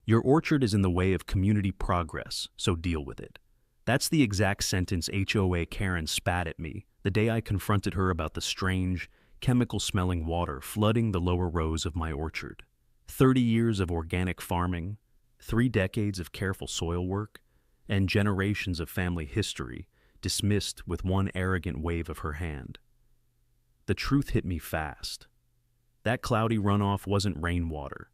Your orchard is in the way of community progress, so deal with it. That's the exact sentence HOA Karen spat at me the day I confronted her about the strange, chemical-smelling water flooding the lower rows of my orchard. 30 years of organic farming, 3 decades of careful soil work, and generations of family history dismissed with one arrogant wave of her hand. The truth hit me fast. That cloudy runoff wasn't rainwater.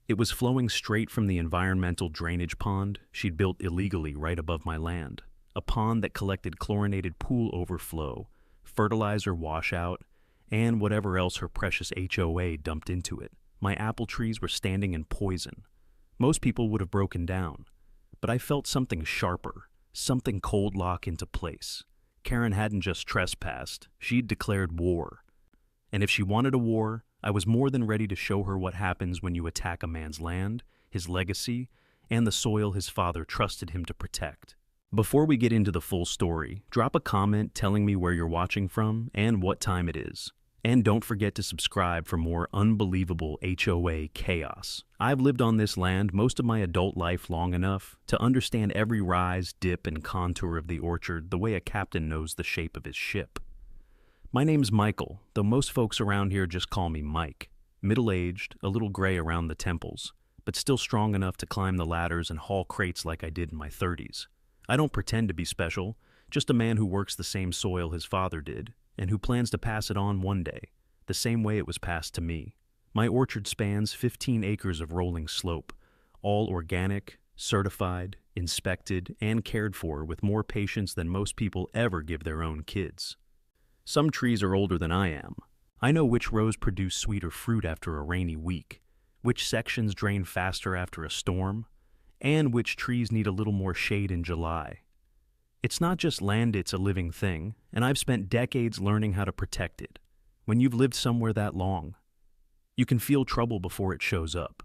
It was flowing straight from the environmental drainage pond she'd built illegally right above my land, a pond that collected chlorinated pool overflow, fertilizer washout, and whatever else her precious HOA dumped into it. My apple trees were standing in poison. Most people would have broken down, but I felt something sharper, something cold lock into place. Karen hadn't just trespassed, she'd declared war. And if she wanted a war, I was more than ready to show her what happens when you attack a man's land, his legacy, and the soil his father trusted him to protect. Before we get into the full story, drop a comment telling me where you're watching from and what time it is. And don't forget to subscribe for more unbelievable HOA chaos. I've lived on this land most of my adult life long enough to understand every rise, dip, and contour of the orchard the way a captain knows the shape of his ship. My name's Michael, though most folks around here just call me Mike. Middle-aged, a little gray around the temples, but still strong enough to climb the ladders and haul crates like I did in my 30s. I don't pretend to be special, just a man who works the same soil his father did, and who plans to pass it on one day, the same way it was passed to me. My orchard spans 15 acres of rolling slope, all organic, certified, inspected, and cared for with more patience than most people ever give their own kids. Some trees are older than I am. I know which rows produce sweeter fruit after a rainy week, which sections drain faster after a storm, and which trees need a little more shade in July. It's not just land, it's a living thing, and I've spent decades learning how to protect it. When you've lived somewhere that long, you can feel trouble before it shows up.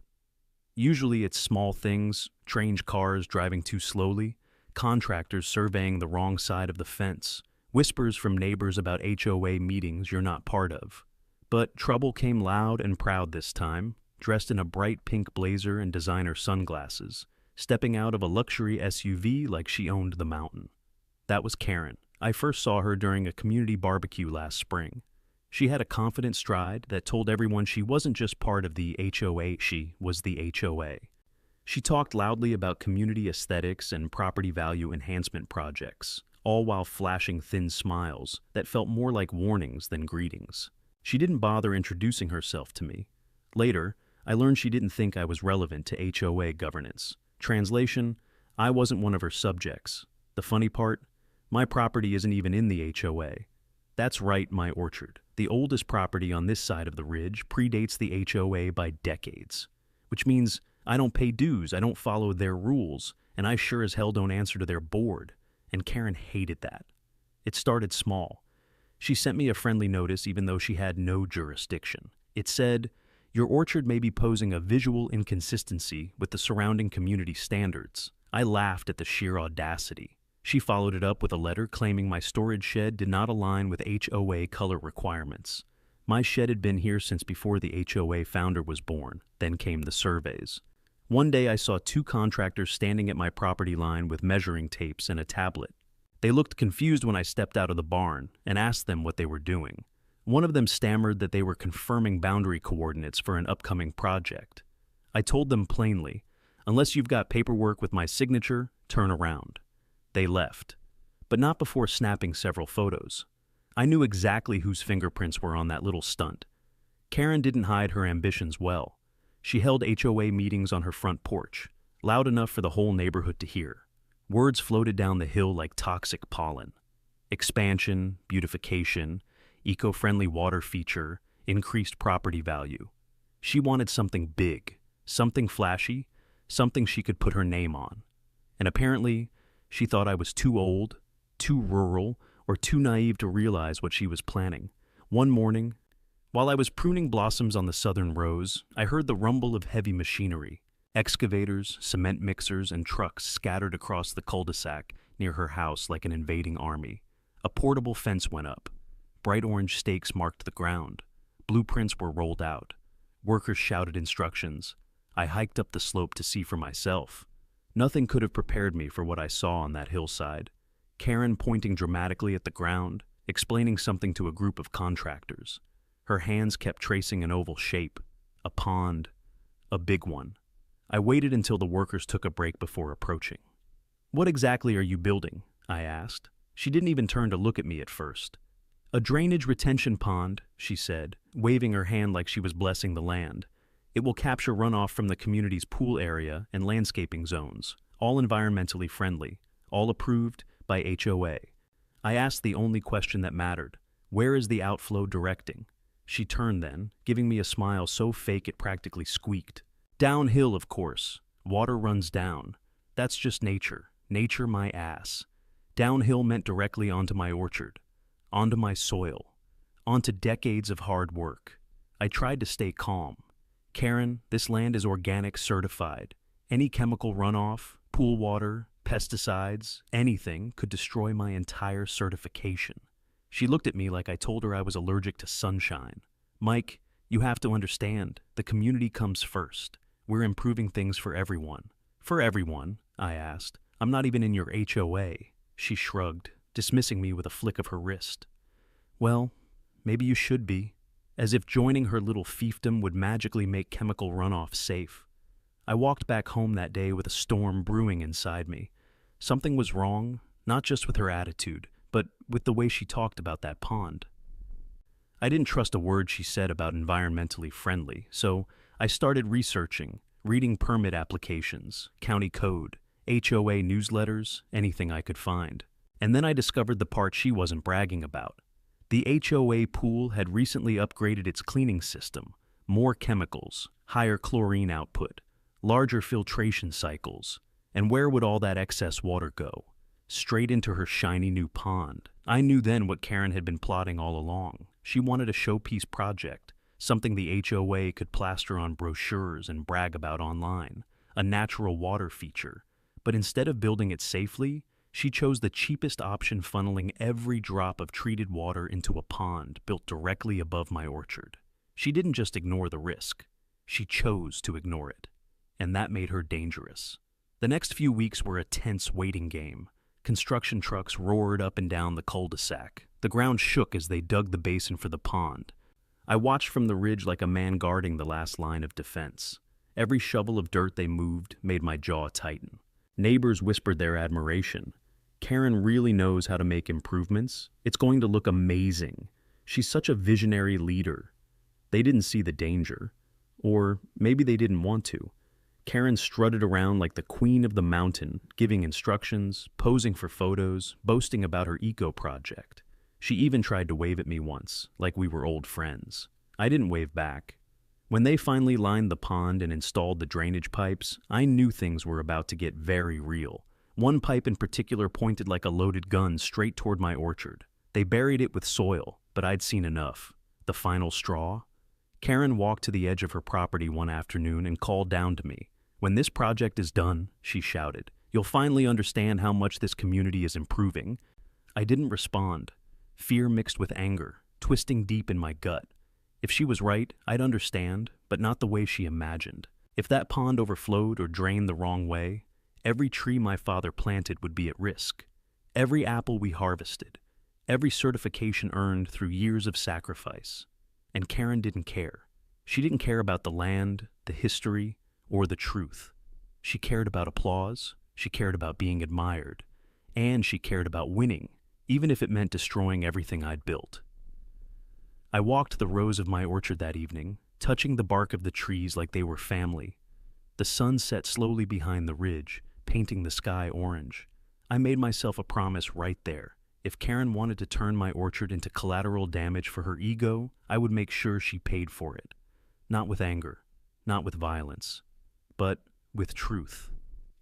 Usually it's small things, strange cars driving too slowly, contractors surveying the wrong side of the fence, whispers from neighbors about HOA meetings you're not part of. But trouble came loud and proud this time, dressed in a bright pink blazer and designer sunglasses, stepping out of a luxury SUV like she owned the mountain. That was Karen. I first saw her during a community barbecue last spring. She had a confident stride that told everyone she wasn't just part of the HOA, she was the HOA. She talked loudly about community aesthetics and property value enhancement projects, all while flashing thin smiles that felt more like warnings than greetings. She didn't bother introducing herself to me. Later, I learned she didn't think I was relevant to HOA governance. Translation, I wasn't one of her subjects. The funny part, my property isn't even in the HOA. That's right, my orchard. The oldest property on this side of the ridge predates the HOA by decades, which means I don't pay dues, I don't follow their rules, and I sure as hell don't answer to their board. And Karen hated that. It started small. She sent me a friendly notice even though she had no jurisdiction. It said, "Your orchard may be posing a visual inconsistency with the surrounding community standards." I laughed at the sheer audacity. She followed it up with a letter claiming my storage shed did not align with HOA color requirements. My shed had been here since before the HOA founder was born. Then came the surveys. One day I saw 2 contractors standing at my property line with measuring tapes and a tablet. They looked confused when I stepped out of the barn and asked them what they were doing. One of them stammered that they were confirming boundary coordinates for an upcoming project. I told them plainly, "Unless you've got paperwork with my signature, turn around." They left, but not before snapping several photos. I knew exactly whose fingerprints were on that little stunt. Karen didn't hide her ambitions well. She held HOA meetings on her front porch, loud enough for the whole neighborhood to hear. Words floated down the hill like toxic pollen. Expansion, beautification, eco-friendly water feature, increased property value. She wanted something big, something flashy, something she could put her name on. And apparently, she thought I was too old, too rural, or too naive to realize what she was planning. One morning, while I was pruning blossoms on the southern rows, I heard the rumble of heavy machinery. Excavators, cement mixers, and trucks scattered across the cul-de-sac near her house like an invading army. A portable fence went up. Bright orange stakes marked the ground. Blueprints were rolled out. Workers shouted instructions. I hiked up the slope to see for myself. Nothing could have prepared me for what I saw on that hillside. Karen pointing dramatically at the ground, explaining something to a group of contractors. Her hands kept tracing an oval shape, a pond, a big one. I waited until the workers took a break before approaching. "What exactly are you building?" I asked. She didn't even turn to look at me at first. "A drainage retention pond," she said, waving her hand like she was blessing the land. "It will capture runoff from the community's pool area and landscaping zones, all environmentally friendly, all approved by HOA. I asked the only question that mattered. Where is the outflow directing? She turned then, giving me a smile so fake it practically squeaked. "Downhill, of course. Water runs down. That's just nature. Nature my ass. Downhill meant directly onto my orchard, onto my soil, onto decades of hard work." I tried to stay calm. "Karen, this land is organic certified. Any chemical runoff, pool water, pesticides, anything could destroy my entire certification." She looked at me like I told her I was allergic to sunshine. "Mike, you have to understand, the community comes first. We're improving things for everyone." "For everyone?" I asked. "I'm not even in your HOA." She shrugged, dismissing me with a flick of her wrist. "Well, maybe you should be." As if joining her little fiefdom would magically make chemical runoff safe. I walked back home that day with a storm brewing inside me. Something was wrong, not just with her attitude, but with the way she talked about that pond. I didn't trust a word she said about environmentally friendly, so I started researching, reading permit applications, county code, HOA newsletters, anything I could find. And then I discovered the part she wasn't bragging about. The HOA pool had recently upgraded its cleaning system, more chemicals, higher chlorine output, larger filtration cycles. And where would all that excess water go? Straight into her shiny new pond. I knew then what Karen had been plotting all along. She wanted a showpiece project, something the HOA could plaster on brochures and brag about online, a natural water feature. But instead of building it safely, she chose the cheapest option, funneling every drop of treated water into a pond built directly above my orchard. She didn't just ignore the risk. She chose to ignore it. And that made her dangerous. The next few weeks were a tense waiting game. Construction trucks roared up and down the cul-de-sac. The ground shook as they dug the basin for the pond. I watched from the ridge like a man guarding the last line of defense. Every shovel of dirt they moved made my jaw tighten. Neighbors whispered their admiration. "Karen really knows how to make improvements. It's going to look amazing. She's such a visionary leader." They didn't see the danger. Or maybe they didn't want to. Karen strutted around like the queen of the mountain, giving instructions, posing for photos, boasting about her eco project. She even tried to wave at me once, like we were old friends. I didn't wave back. When they finally lined the pond and installed the drainage pipes, I knew things were about to get very real. One pipe in particular pointed like a loaded gun straight toward my orchard. They buried it with soil, but I'd seen enough. The final straw? Karen walked to the edge of her property one afternoon and called down to me. "When this project is done," she shouted, "you'll finally understand how much this community is improving." I didn't respond. Fear mixed with anger, twisting deep in my gut. If she was right, I'd understand, but not the way she imagined. If that pond overflowed or drained the wrong way, every tree my father planted would be at risk. Every apple we harvested, every certification earned through years of sacrifice. And Karen didn't care. She didn't care about the land, the history, or the truth. She cared about applause, she cared about being admired, and she cared about winning, even if it meant destroying everything I'd built. I walked the rows of my orchard that evening, touching the bark of the trees like they were family. The sun set slowly behind the ridge, painting the sky orange. I made myself a promise right there. If Karen wanted to turn my orchard into collateral damage for her ego, I would make sure she paid for it. Not with anger, not with violence, but with truth.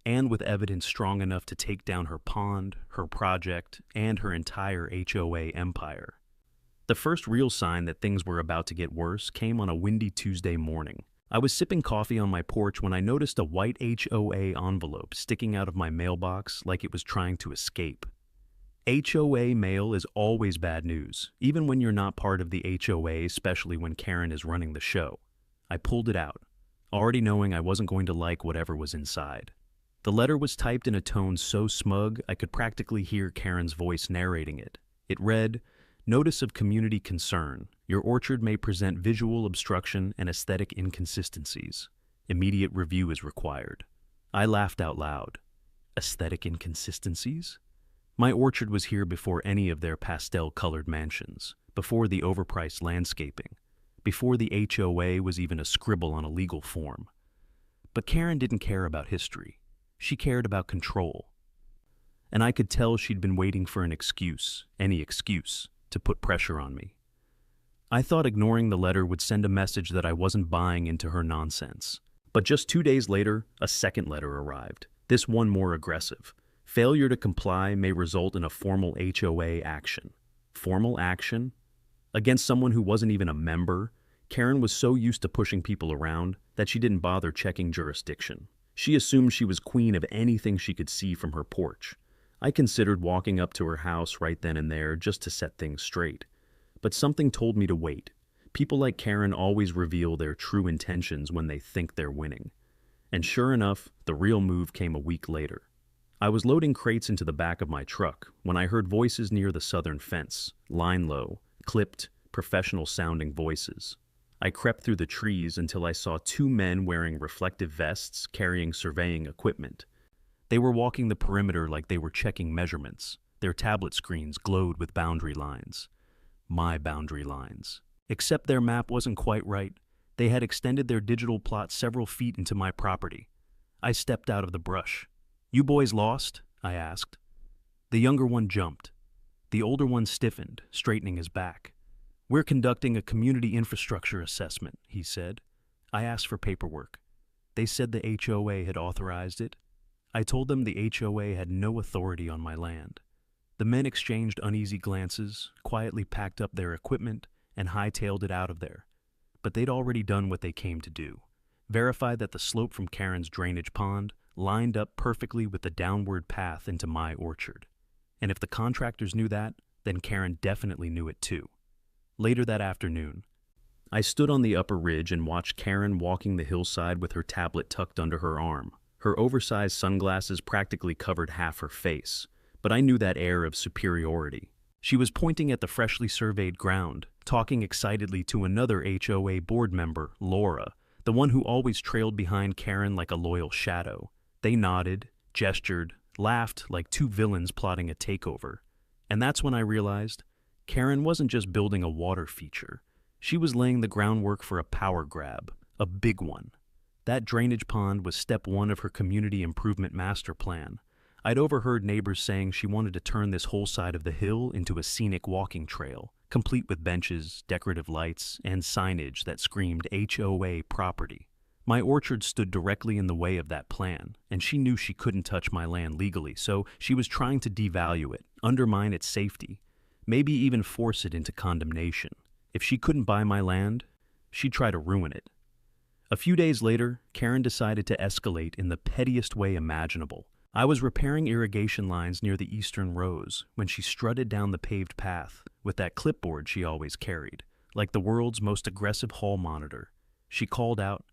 And with evidence strong enough to take down her pond, her project, and her entire HOA empire. The first real sign that things were about to get worse came on a windy Tuesday morning. I was sipping coffee on my porch when I noticed a white HOA envelope sticking out of my mailbox like it was trying to escape. HOA mail is always bad news, even when you're not part of the HOA, especially when Karen is running the show. I pulled it out. already knowing I wasn't going to like whatever was inside. The letter was typed in a tone so smug I could practically hear Karen's voice narrating it. It read, "Notice of community concern. Your orchard may present visual obstruction and aesthetic inconsistencies. Immediate review is required." I laughed out loud. Aesthetic inconsistencies? My orchard was here before any of their pastel-colored mansions, before the overpriced landscaping, before the HOA was even a scribble on a legal form. But Karen didn't care about history. She cared about control. And I could tell she'd been waiting for an excuse, any excuse, to put pressure on me. I thought ignoring the letter would send a message that I wasn't buying into her nonsense. But just 2 days later, a second letter arrived, this one more aggressive. Failure to comply may result in a formal HOA action. Formal action? Against someone who wasn't even a member? Karen was so used to pushing people around that she didn't bother checking jurisdiction. She assumed she was queen of anything she could see from her porch. I considered walking up to her house right then and there just to set things straight. But something told me to wait. People like Karen always reveal their true intentions when they think they're winning. And sure enough, the real move came a week later. I was loading crates into the back of my truck when I heard voices near the southern fence, line low, clipped, professional-sounding voices. I crept through the trees until I saw 2 men wearing reflective vests carrying surveying equipment. They were walking the perimeter like they were checking measurements. Their tablet screens glowed with boundary lines. My boundary lines. Except their map wasn't quite right. They had extended their digital plot several feet into my property. I stepped out of the brush. "You boys lost?" I asked. The younger one jumped. The older one stiffened, straightening his back. "We're conducting a community infrastructure assessment," he said. I asked for paperwork. They said the HOA had authorized it. I told them the HOA had no authority on my land. The men exchanged uneasy glances, quietly packed up their equipment, and hightailed it out of there. But they'd already done what they came to do. Verified that the slope from Karen's drainage pond lined up perfectly with the downward path into my orchard. And if the contractors knew that, then Karen definitely knew it too. Later that afternoon, I stood on the upper ridge and watched Karen walking the hillside with her tablet tucked under her arm. Her oversized sunglasses practically covered half her face, but I knew that air of superiority. She was pointing at the freshly surveyed ground, talking excitedly to another HOA board member, Laura, the one who always trailed behind Karen like a loyal shadow. They nodded, gestured, laughed like 2 villains plotting a takeover. And that's when I realized Karen wasn't just building a water feature. She was laying the groundwork for a power grab, a big one. That drainage pond was step 1 of her community improvement master plan. I'd overheard neighbors saying she wanted to turn this whole side of the hill into a scenic walking trail, complete with benches, decorative lights, and signage that screamed HOA property. My orchard stood directly in the way of that plan, and she knew she couldn't touch my land legally, so she was trying to devalue it, undermine its safety, maybe even force it into condemnation. If she couldn't buy my land, she'd try to ruin it. A few days later, Karen decided to escalate in the pettiest way imaginable. I was repairing irrigation lines near the eastern rows when she strutted down the paved path with that clipboard she always carried, like the world's most aggressive hall monitor. She called out,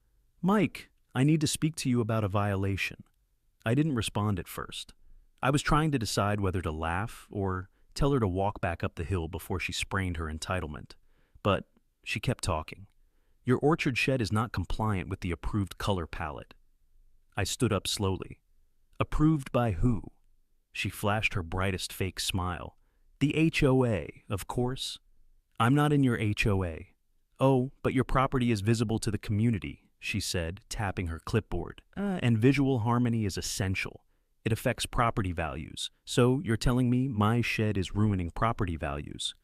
"Mike, I need to speak to you about a violation." I didn't respond at first. I was trying to decide whether to laugh or tell her to walk back up the hill before she sprained her entitlement. But she kept talking. "Your orchard shed is not compliant with the approved color palette." I stood up slowly. "Approved by who?" She flashed her brightest fake smile. "The HOA, of course." "I'm not in your HOA." "Oh, but your property is visible to the community," she said, tapping her clipboard. And visual harmony is essential. It affects property values. So you're telling me my shed is ruining property values?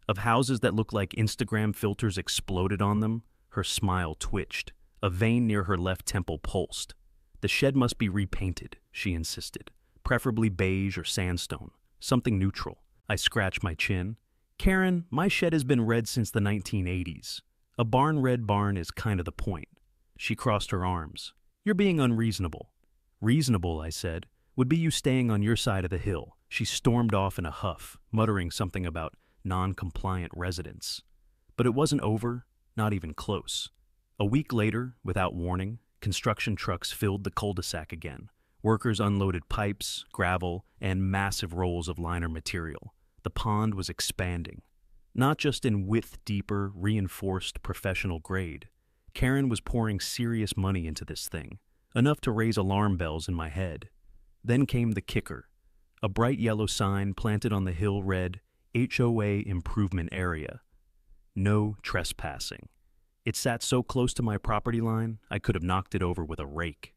Of houses that look like Instagram filters exploded on them?" Her smile twitched. A vein near her left temple pulsed. "The shed must be repainted," she insisted. "Preferably beige or sandstone. Something neutral." I scratched my chin. "Karen, my shed has been red since the 1980s. A red barn is kind of the point." She crossed her arms. "You're being unreasonable." "Reasonable," I said, "would be you staying on your side of the hill." She stormed off in a huff, muttering something about non-compliant residents. But it wasn't over, not even close. A week later, without warning, construction trucks filled the cul-de-sac again. Workers unloaded pipes, gravel, and massive rolls of liner material. The pond was expanding. Not just in width deeper, reinforced professional grade. Karen was pouring serious money into this thing, enough to raise alarm bells in my head. Then came the kicker. A bright yellow sign planted on the hill read, HOA Improvement Area. No trespassing. It sat so close to my property line, I could have knocked it over with a rake.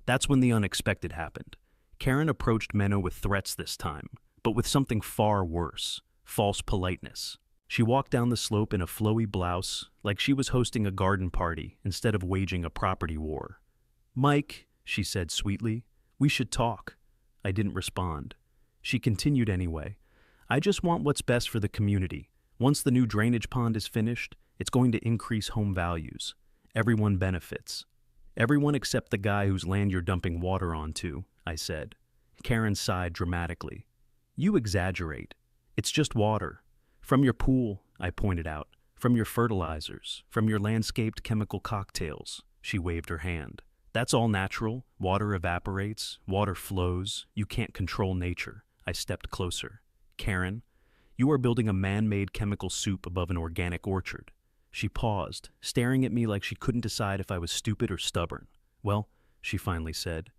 That's when the unexpected happened. Karen approached Menno with threats this time, but with something far worse, false politeness. She walked down the slope in a flowy blouse, like she was hosting a garden party instead of waging a property war. "Mike," she said sweetly, "we should talk." I didn't respond. She continued anyway. "I just want what's best for the community. Once the new drainage pond is finished, it's going to increase home values. Everyone benefits." "Everyone except the guy whose land you're dumping water onto," I said. Karen sighed dramatically. "You exaggerate. It's just water. From your pool," I pointed out. "From your fertilizers. From your landscaped chemical cocktails." She waved her hand. "That's all natural. Water evaporates. Water flows. You can't control nature." I stepped closer. "Karen, you are building a man-made chemical soup above an organic orchard." She paused, staring at me like she couldn't decide if I was stupid or stubborn. "Well," she finally said,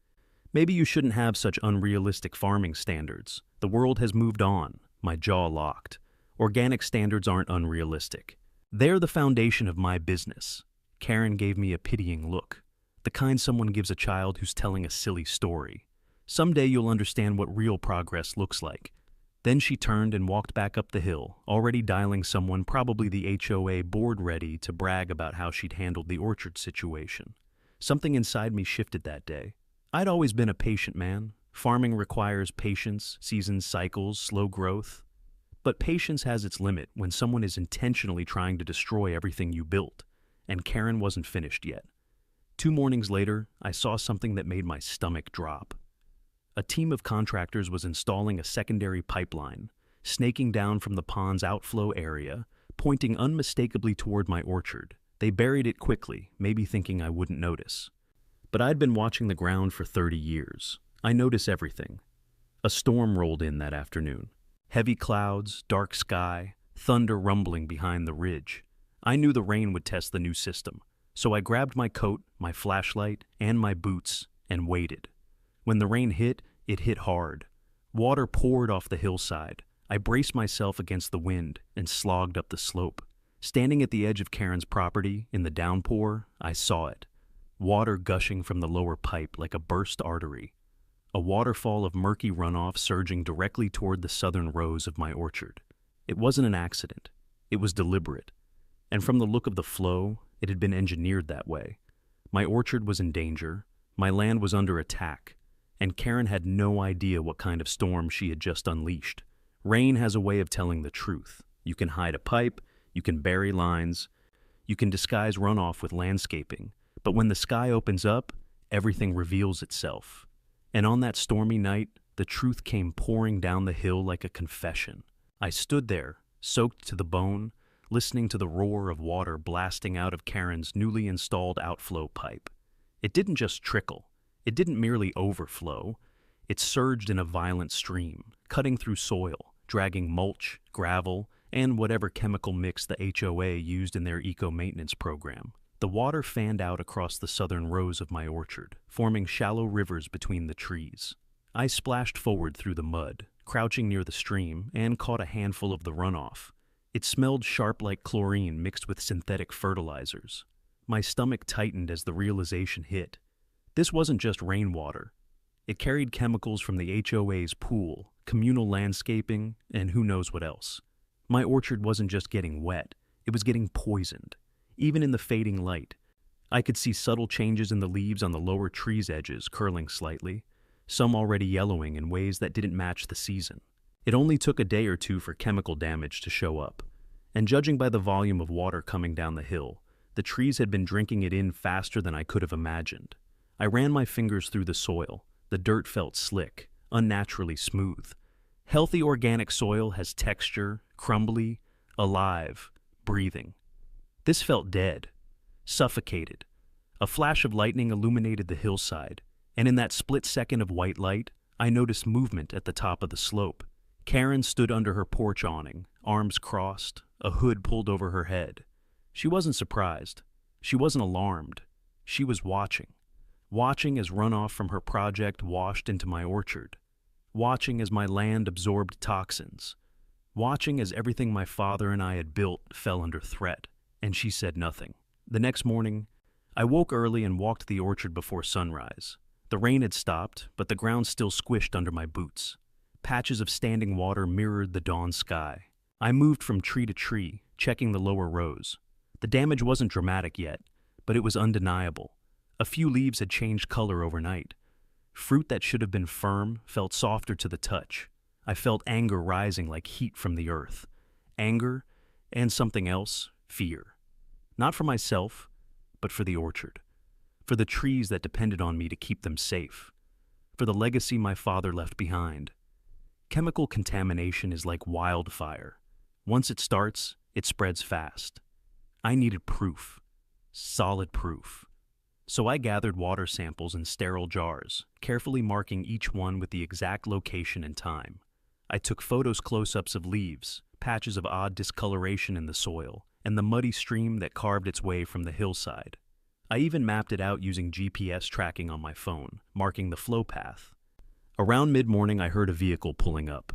"maybe you shouldn't have such unrealistic farming standards. The world has moved on." My jaw locked. Organic standards aren't unrealistic. They're the foundation of my business. Karen gave me a pitying look, the kind someone gives a child who's telling a silly story. "Someday you'll understand what real progress looks like." Then she turned and walked back up the hill, already dialing someone, probably the HOA board, ready to brag about how she'd handled the orchard situation. Something inside me shifted that day. I'd always been a patient man. Farming requires patience, season cycles, slow growth. But patience has its limit when someone is intentionally trying to destroy everything you built, and Karen wasn't finished yet. 2 mornings later, I saw something that made my stomach drop. A team of contractors was installing a secondary pipeline, snaking down from the pond's outflow area, pointing unmistakably toward my orchard. They buried it quickly, maybe thinking I wouldn't notice. But I'd been watching the ground for 30 years. I notice everything. A storm rolled in that afternoon. Heavy clouds, dark sky, thunder rumbling behind the ridge. I knew the rain would test the new system, so I grabbed my coat, my flashlight, and my boots, and waited. When the rain hit, it hit hard. Water poured off the hillside. I braced myself against the wind and slogged up the slope. Standing at the edge of Karen's property, in the downpour, I saw it. Water gushing from the lower pipe like a burst artery. A waterfall of murky runoff surging directly toward the southern rows of my orchard. It wasn't an accident. It was deliberate. And from the look of the flow, it had been engineered that way. My orchard was in danger. My land was under attack. And Karen had no idea what kind of storm she had just unleashed. Rain has a way of telling the truth. You can hide a pipe, you can bury lines, you can disguise runoff with landscaping. But when the sky opens up, everything reveals itself. And on that stormy night, the truth came pouring down the hill like a confession. I stood there, soaked to the bone, listening to the roar of water blasting out of Karen's newly installed outflow pipe. It didn't just trickle. It didn't merely overflow. It surged in a violent stream, cutting through soil, dragging mulch, gravel, and whatever chemical mix the HOA used in their eco-maintenance program. The water fanned out across the southern rows of my orchard, forming shallow rivers between the trees. I splashed forward through the mud, crouching near the stream, and caught a handful of the runoff. It smelled sharp like chlorine mixed with synthetic fertilizers. My stomach tightened as the realization hit. This wasn't just rainwater. It carried chemicals from the HOA's pool, communal landscaping, and who knows what else. My orchard wasn't just getting wet, it was getting poisoned. Even in the fading light, I could see subtle changes in the leaves on the lower trees' edges curling slightly, some already yellowing in ways that didn't match the season. It only took a day or two for chemical damage to show up, and judging by the volume of water coming down the hill, the trees had been drinking it in faster than I could have imagined. I ran my fingers through the soil. The dirt felt slick, unnaturally smooth. Healthy organic soil has texture, crumbly, alive, breathing. This felt dead. suffocated. A flash of lightning illuminated the hillside, and in that split second of white light, I noticed movement at the top of the slope. Karen stood under her porch awning, arms crossed, a hood pulled over her head. She wasn't surprised. She wasn't alarmed. She was watching as runoff from her project washed into my orchard, watching as my land absorbed toxins, watching as everything my father and I had built fell under threat, and she said nothing. The next morning, I woke early and walked the orchard before sunrise. The rain had stopped, but the ground still squished under my boots. Patches of standing water mirrored the dawn sky. I moved from tree to tree, checking the lower rows. The damage wasn't dramatic yet, but it was undeniable. A few leaves had changed color overnight. Fruit that should have been firm felt softer to the touch. I felt anger rising like heat from the earth. Anger and something else, fear. Not for myself, but for the orchard. For the trees that depended on me to keep them safe. For the legacy my father left behind. Chemical contamination is like wildfire. Once it starts, it spreads fast. I needed proof. Solid proof. So I gathered water samples in sterile jars, carefully marking each one with the exact location and time. I took photos close-ups of leaves, patches of odd discoloration in the soil, and the muddy stream that carved its way from the hillside. I even mapped it out using GPS tracking on my phone, marking the flow path. Around mid-morning, I heard a vehicle pulling up.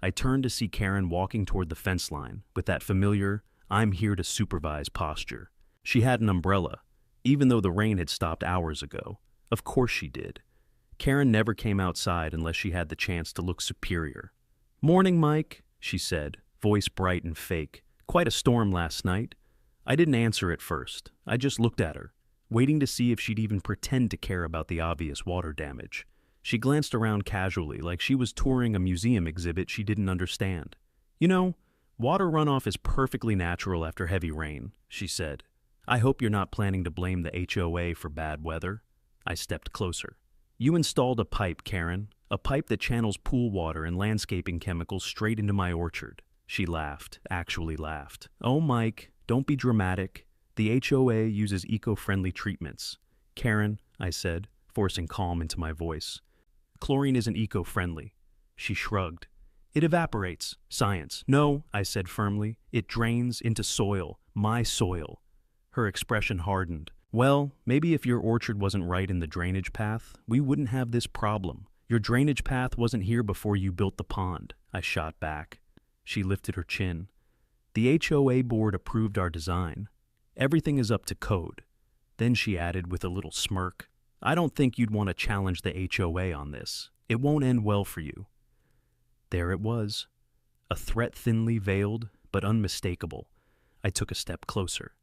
I turned to see Karen walking toward the fence line with that familiar, "I'm here to supervise" posture. She had an umbrella, even though the rain had stopped hours ago. Of course she did. Karen never came outside unless she had the chance to look superior. "Morning, Mike," she said, voice bright and fake. "Quite a storm last night." I didn't answer at first. I just looked at her, waiting to see if she'd even pretend to care about the obvious water damage. She glanced around casually, like she was touring a museum exhibit she didn't understand. "You know, water runoff is perfectly natural after heavy rain," she said. "I hope you're not planning to blame the HOA for bad weather." I stepped closer. "You installed a pipe, Karen. A pipe that channels pool water and landscaping chemicals straight into my orchard." She laughed, actually laughed. "Oh, Mike, don't be dramatic. The HOA uses eco-friendly treatments." "Karen," I said, forcing calm into my voice. "Chlorine isn't eco-friendly." She shrugged. "It evaporates. Science." "No," I said firmly. "It drains into soil. My soil." Her expression hardened. "Well, maybe if your orchard wasn't right in the drainage path, we wouldn't have this problem. Your drainage path wasn't here before you built the pond." I shot back. She lifted her chin. "The HOA board approved our design. Everything is up to code." Then she added with a little smirk, "I don't think you'd want to challenge the HOA on this. It won't end well for you." There it was. A threat thinly veiled, but unmistakable. I took a step closer.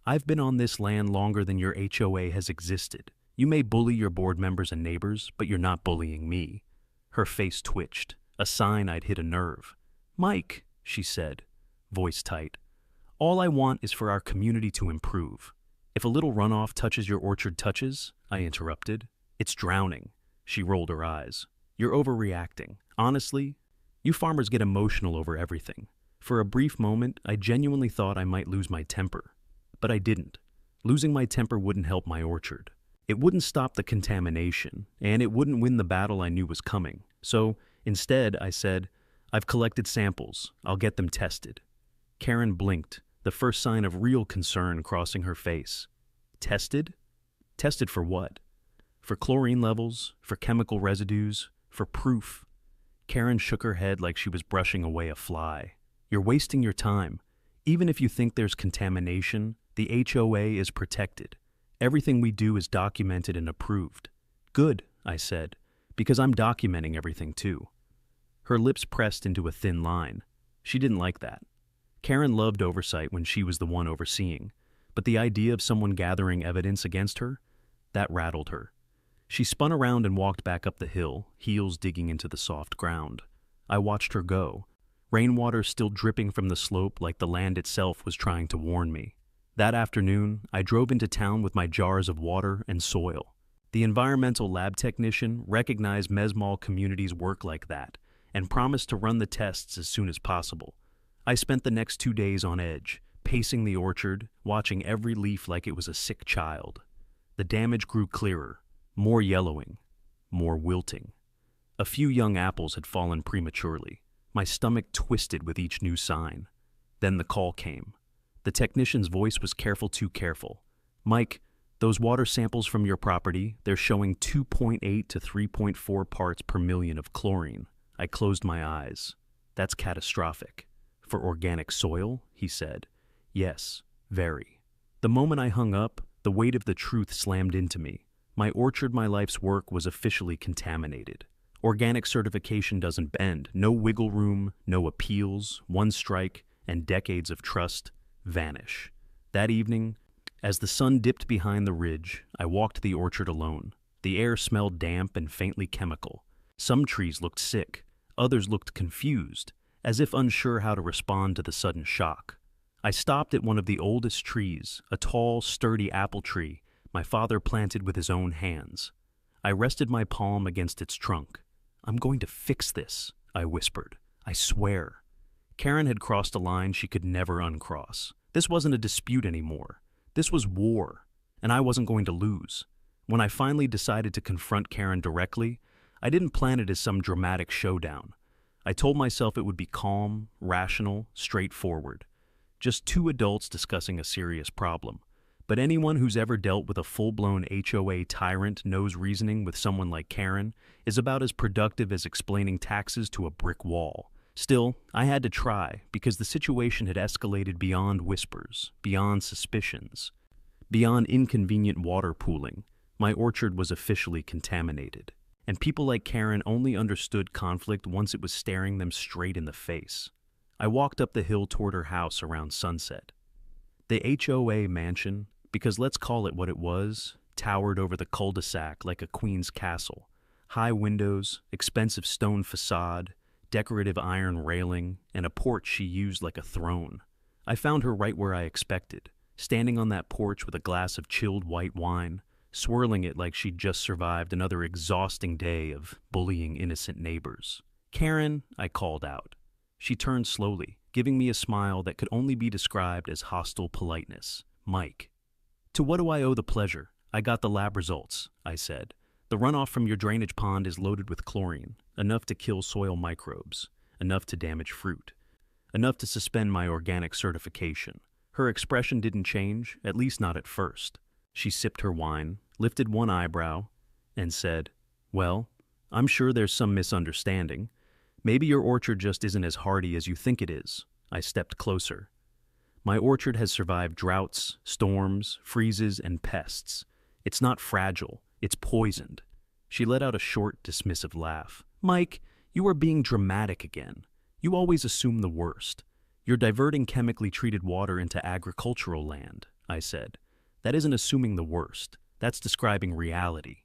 "I've been on this land longer than your HOA has existed. You may bully your board members and neighbors, but you're not bullying me." Her face twitched, a sign I'd hit a nerve. "Mike," she said, voice tight, "all I want is for our community to improve. If a little runoff touches your orchard touches," I interrupted, "it's drowning." She rolled her eyes. "You're overreacting. Honestly, you farmers get emotional over everything." For a brief moment, I genuinely thought I might lose my temper. But I didn't. Losing my temper wouldn't help my orchard. It wouldn't stop the contamination, and it wouldn't win the battle I knew was coming. So, instead, I said, "I've collected samples. I'll get them tested." Karen blinked, the first sign of real concern crossing her face. "Tested? Tested for what? For chlorine levels? For chemical residues? For proof?" Karen shook her head like she was brushing away a fly. "You're wasting your time. Even if you think there's contamination, the HOA is protected. Everything we do is documented and approved." "Good," I said, "because I'm documenting everything too." Her lips pressed into a thin line. She didn't like that. Karen loved oversight when she was the one overseeing, but the idea of someone gathering evidence against her, that rattled her. She spun around and walked back up the hill, heels digging into the soft ground. I watched her go, rainwater still dripping from the slope like the land itself was trying to warn me. That afternoon, I drove into town with my jars of water and soil. The environmental lab technician recognized Mesmal communities work like that and promised to run the tests as soon as possible. I spent the next 2 days on edge, pacing the orchard, watching every leaf like it was a sick child. The damage grew clearer, more yellowing, more wilting. A few young apples had fallen prematurely. My stomach twisted with each new sign. Then the call came. The technician's voice was careful, too careful. "Mike, those water samples from your property, they're showing 2.8 to 3.4 parts per million of chlorine." I closed my eyes. "That's catastrophic." "For organic soil?" he said. "Yes, very." The moment I hung up, the weight of the truth slammed into me. My orchard, my life's work, was officially contaminated. Organic certification doesn't bend. No wiggle room, no appeals, one strike, and decades of trust vanish. That evening, as the sun dipped behind the ridge, I walked the orchard alone. The air smelled damp and faintly chemical. Some trees looked sick. Others looked confused, as if unsure how to respond to the sudden shock. I stopped at one of the oldest trees, a tall, sturdy apple tree my father planted with his own hands. I rested my palm against its trunk. "I'm going to fix this," I whispered. "I swear." Karen had crossed a line she could never uncross. This wasn't a dispute anymore. This was war, and I wasn't going to lose. When I finally decided to confront Karen directly, I didn't plan it as some dramatic showdown. I told myself it would be calm, rational, straightforward. Just two adults discussing a serious problem. But anyone who's ever dealt with a full-blown HOA tyrant knows reasoning with someone like Karen is about as productive as explaining taxes to a brick wall. Still, I had to try, because the situation had escalated beyond whispers, beyond suspicions, beyond inconvenient water pooling. My orchard was officially contaminated. And people like Karen only understood conflict once it was staring them straight in the face. I walked up the hill toward her house around sunset. The HOA mansion, because let's call it what it was, towered over the cul-de-sac like a queen's castle. High windows, expensive stone facade, decorative iron railing, and a porch she used like a throne. I found her right where I expected, standing on that porch with a glass of chilled white wine, swirling it like she'd just survived another exhausting day of bullying innocent neighbors. "Karen," I called out. She turned slowly, giving me a smile that could only be described as hostile politeness. "Mike." "To what do I owe the pleasure?" "I got the lab results," I said. "The runoff from your drainage pond is loaded with chlorine, enough to kill soil microbes, enough to damage fruit, enough to suspend my organic certification." Her expression didn't change, at least not at first. She sipped her wine, lifted one eyebrow, and said, "Well, I'm sure there's some misunderstanding. Maybe your orchard just isn't as hardy as you think it is." I stepped closer. "My orchard has survived droughts, storms, freezes, and pests. It's not fragile, it's poisoned." She let out a short, dismissive laugh. "Mike, you are being dramatic again. You always assume the worst. You're diverting chemically treated water into agricultural land," I said. "That isn't assuming the worst. That's describing reality."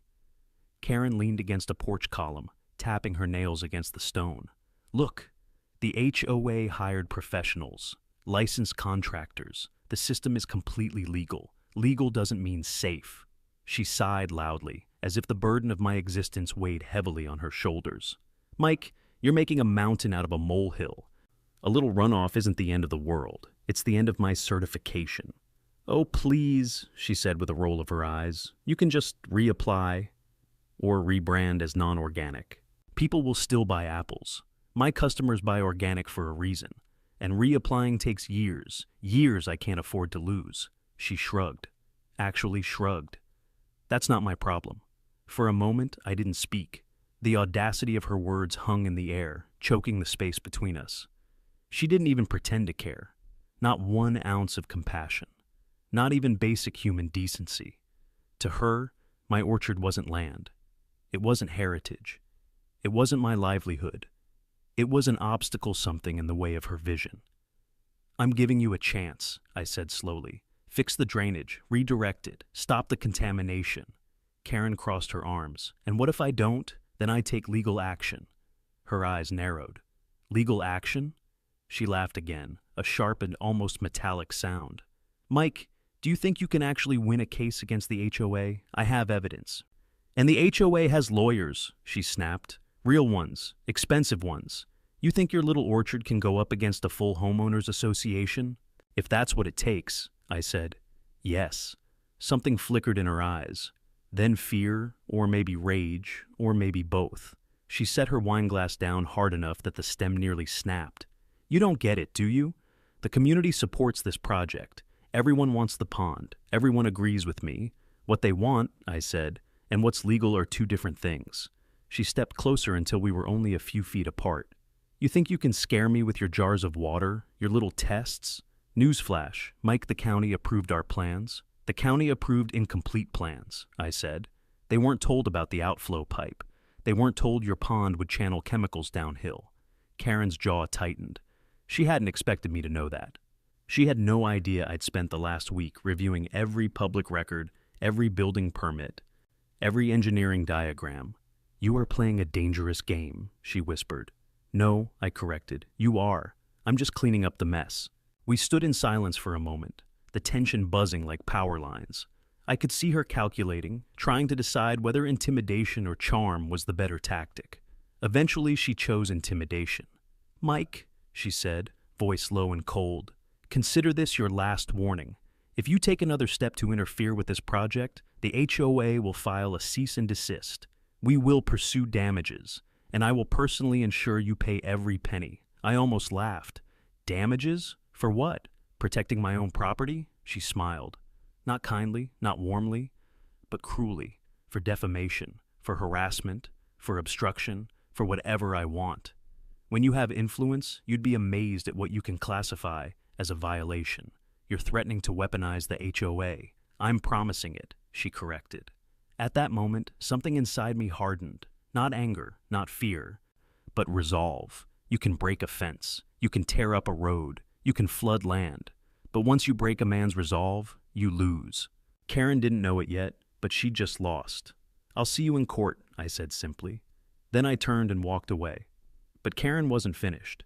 Karen leaned against a porch column, tapping her nails against the stone. "Look, the HOA hired professionals, licensed contractors. The system is completely legal. Legal doesn't mean safe." She sighed loudly, as if the burden of my existence weighed heavily on her shoulders. "Mike, you're making a mountain out of a molehill. A little runoff isn't the end of the world. It's the end of my certification." "Oh, please," she said with a roll of her eyes. "You can just reapply or rebrand as non-organic. People will still buy apples. My customers buy organic for a reason. And reapplying takes years. Years I can't afford to lose." She shrugged. Actually shrugged. "That's not my problem." For a moment, I didn't speak. The audacity of her words hung in the air, choking the space between us. She didn't even pretend to care. Not 1 ounce of compassion. Not even basic human decency. To her, my orchard wasn't land. It wasn't heritage. It wasn't my livelihood. It was an obstacle, something in the way of her vision. "I'm giving you a chance," I said slowly. "Fix the drainage, redirect it, stop the contamination." Karen crossed her arms. "And what if I don't? Then I take legal action." Her eyes narrowed. "Legal action?" She laughed again, a sharp and almost metallic sound. "Mike, do you think you can actually win a case against the HOA? I have evidence." "And the HOA has lawyers," she snapped. "Real ones, expensive ones. You think your little orchard can go up against a full homeowners association?" If that's what it takes, I said. Yes. Something flickered in her eyes. Then fear, or maybe rage, or maybe both. She set her wineglass down hard enough that the stem nearly snapped. You don't get it, do you? The community supports this project. Everyone wants the pond. Everyone agrees with me. What they want, I said, and what's legal are two different things. She stepped closer until we were only a few feet apart. You think you can scare me with your jars of water, your little tests? Newsflash, Mike the county approved our plans. The county approved incomplete plans, I said. They weren't told about the outflow pipe. They weren't told your pond would channel chemicals downhill. Karen's jaw tightened. She hadn't expected me to know that. She had no idea I'd spent the last week reviewing every public record, every building permit, every engineering diagram. You are playing a dangerous game, she whispered. No, I corrected. You are. I'm just cleaning up the mess. We stood in silence for a moment, the tension buzzing like power lines. I could see her calculating, trying to decide whether intimidation or charm was the better tactic. Eventually, she chose intimidation. Mike, she said, voice low and cold, consider this your last warning. If you take another step to interfere with this project, the HOA will file a cease and desist. We will pursue damages, and I will personally ensure you pay every penny. I almost laughed. Damages? For what? Protecting my own property? She smiled. Not kindly, not warmly, but cruelly, for defamation, for harassment, for obstruction, for whatever I want. When you have influence, you'd be amazed at what you can classify as a violation. You're threatening to weaponize the HOA. I'm promising it, she corrected. At that moment, something inside me hardened. Not anger, not fear, but resolve. You can break a fence. You can tear up a road. You can flood land. But once you break a man's resolve, you lose. Karen didn't know it yet, but she'd just lost. I'll see you in court, I said simply. Then I turned and walked away. But Karen wasn't finished.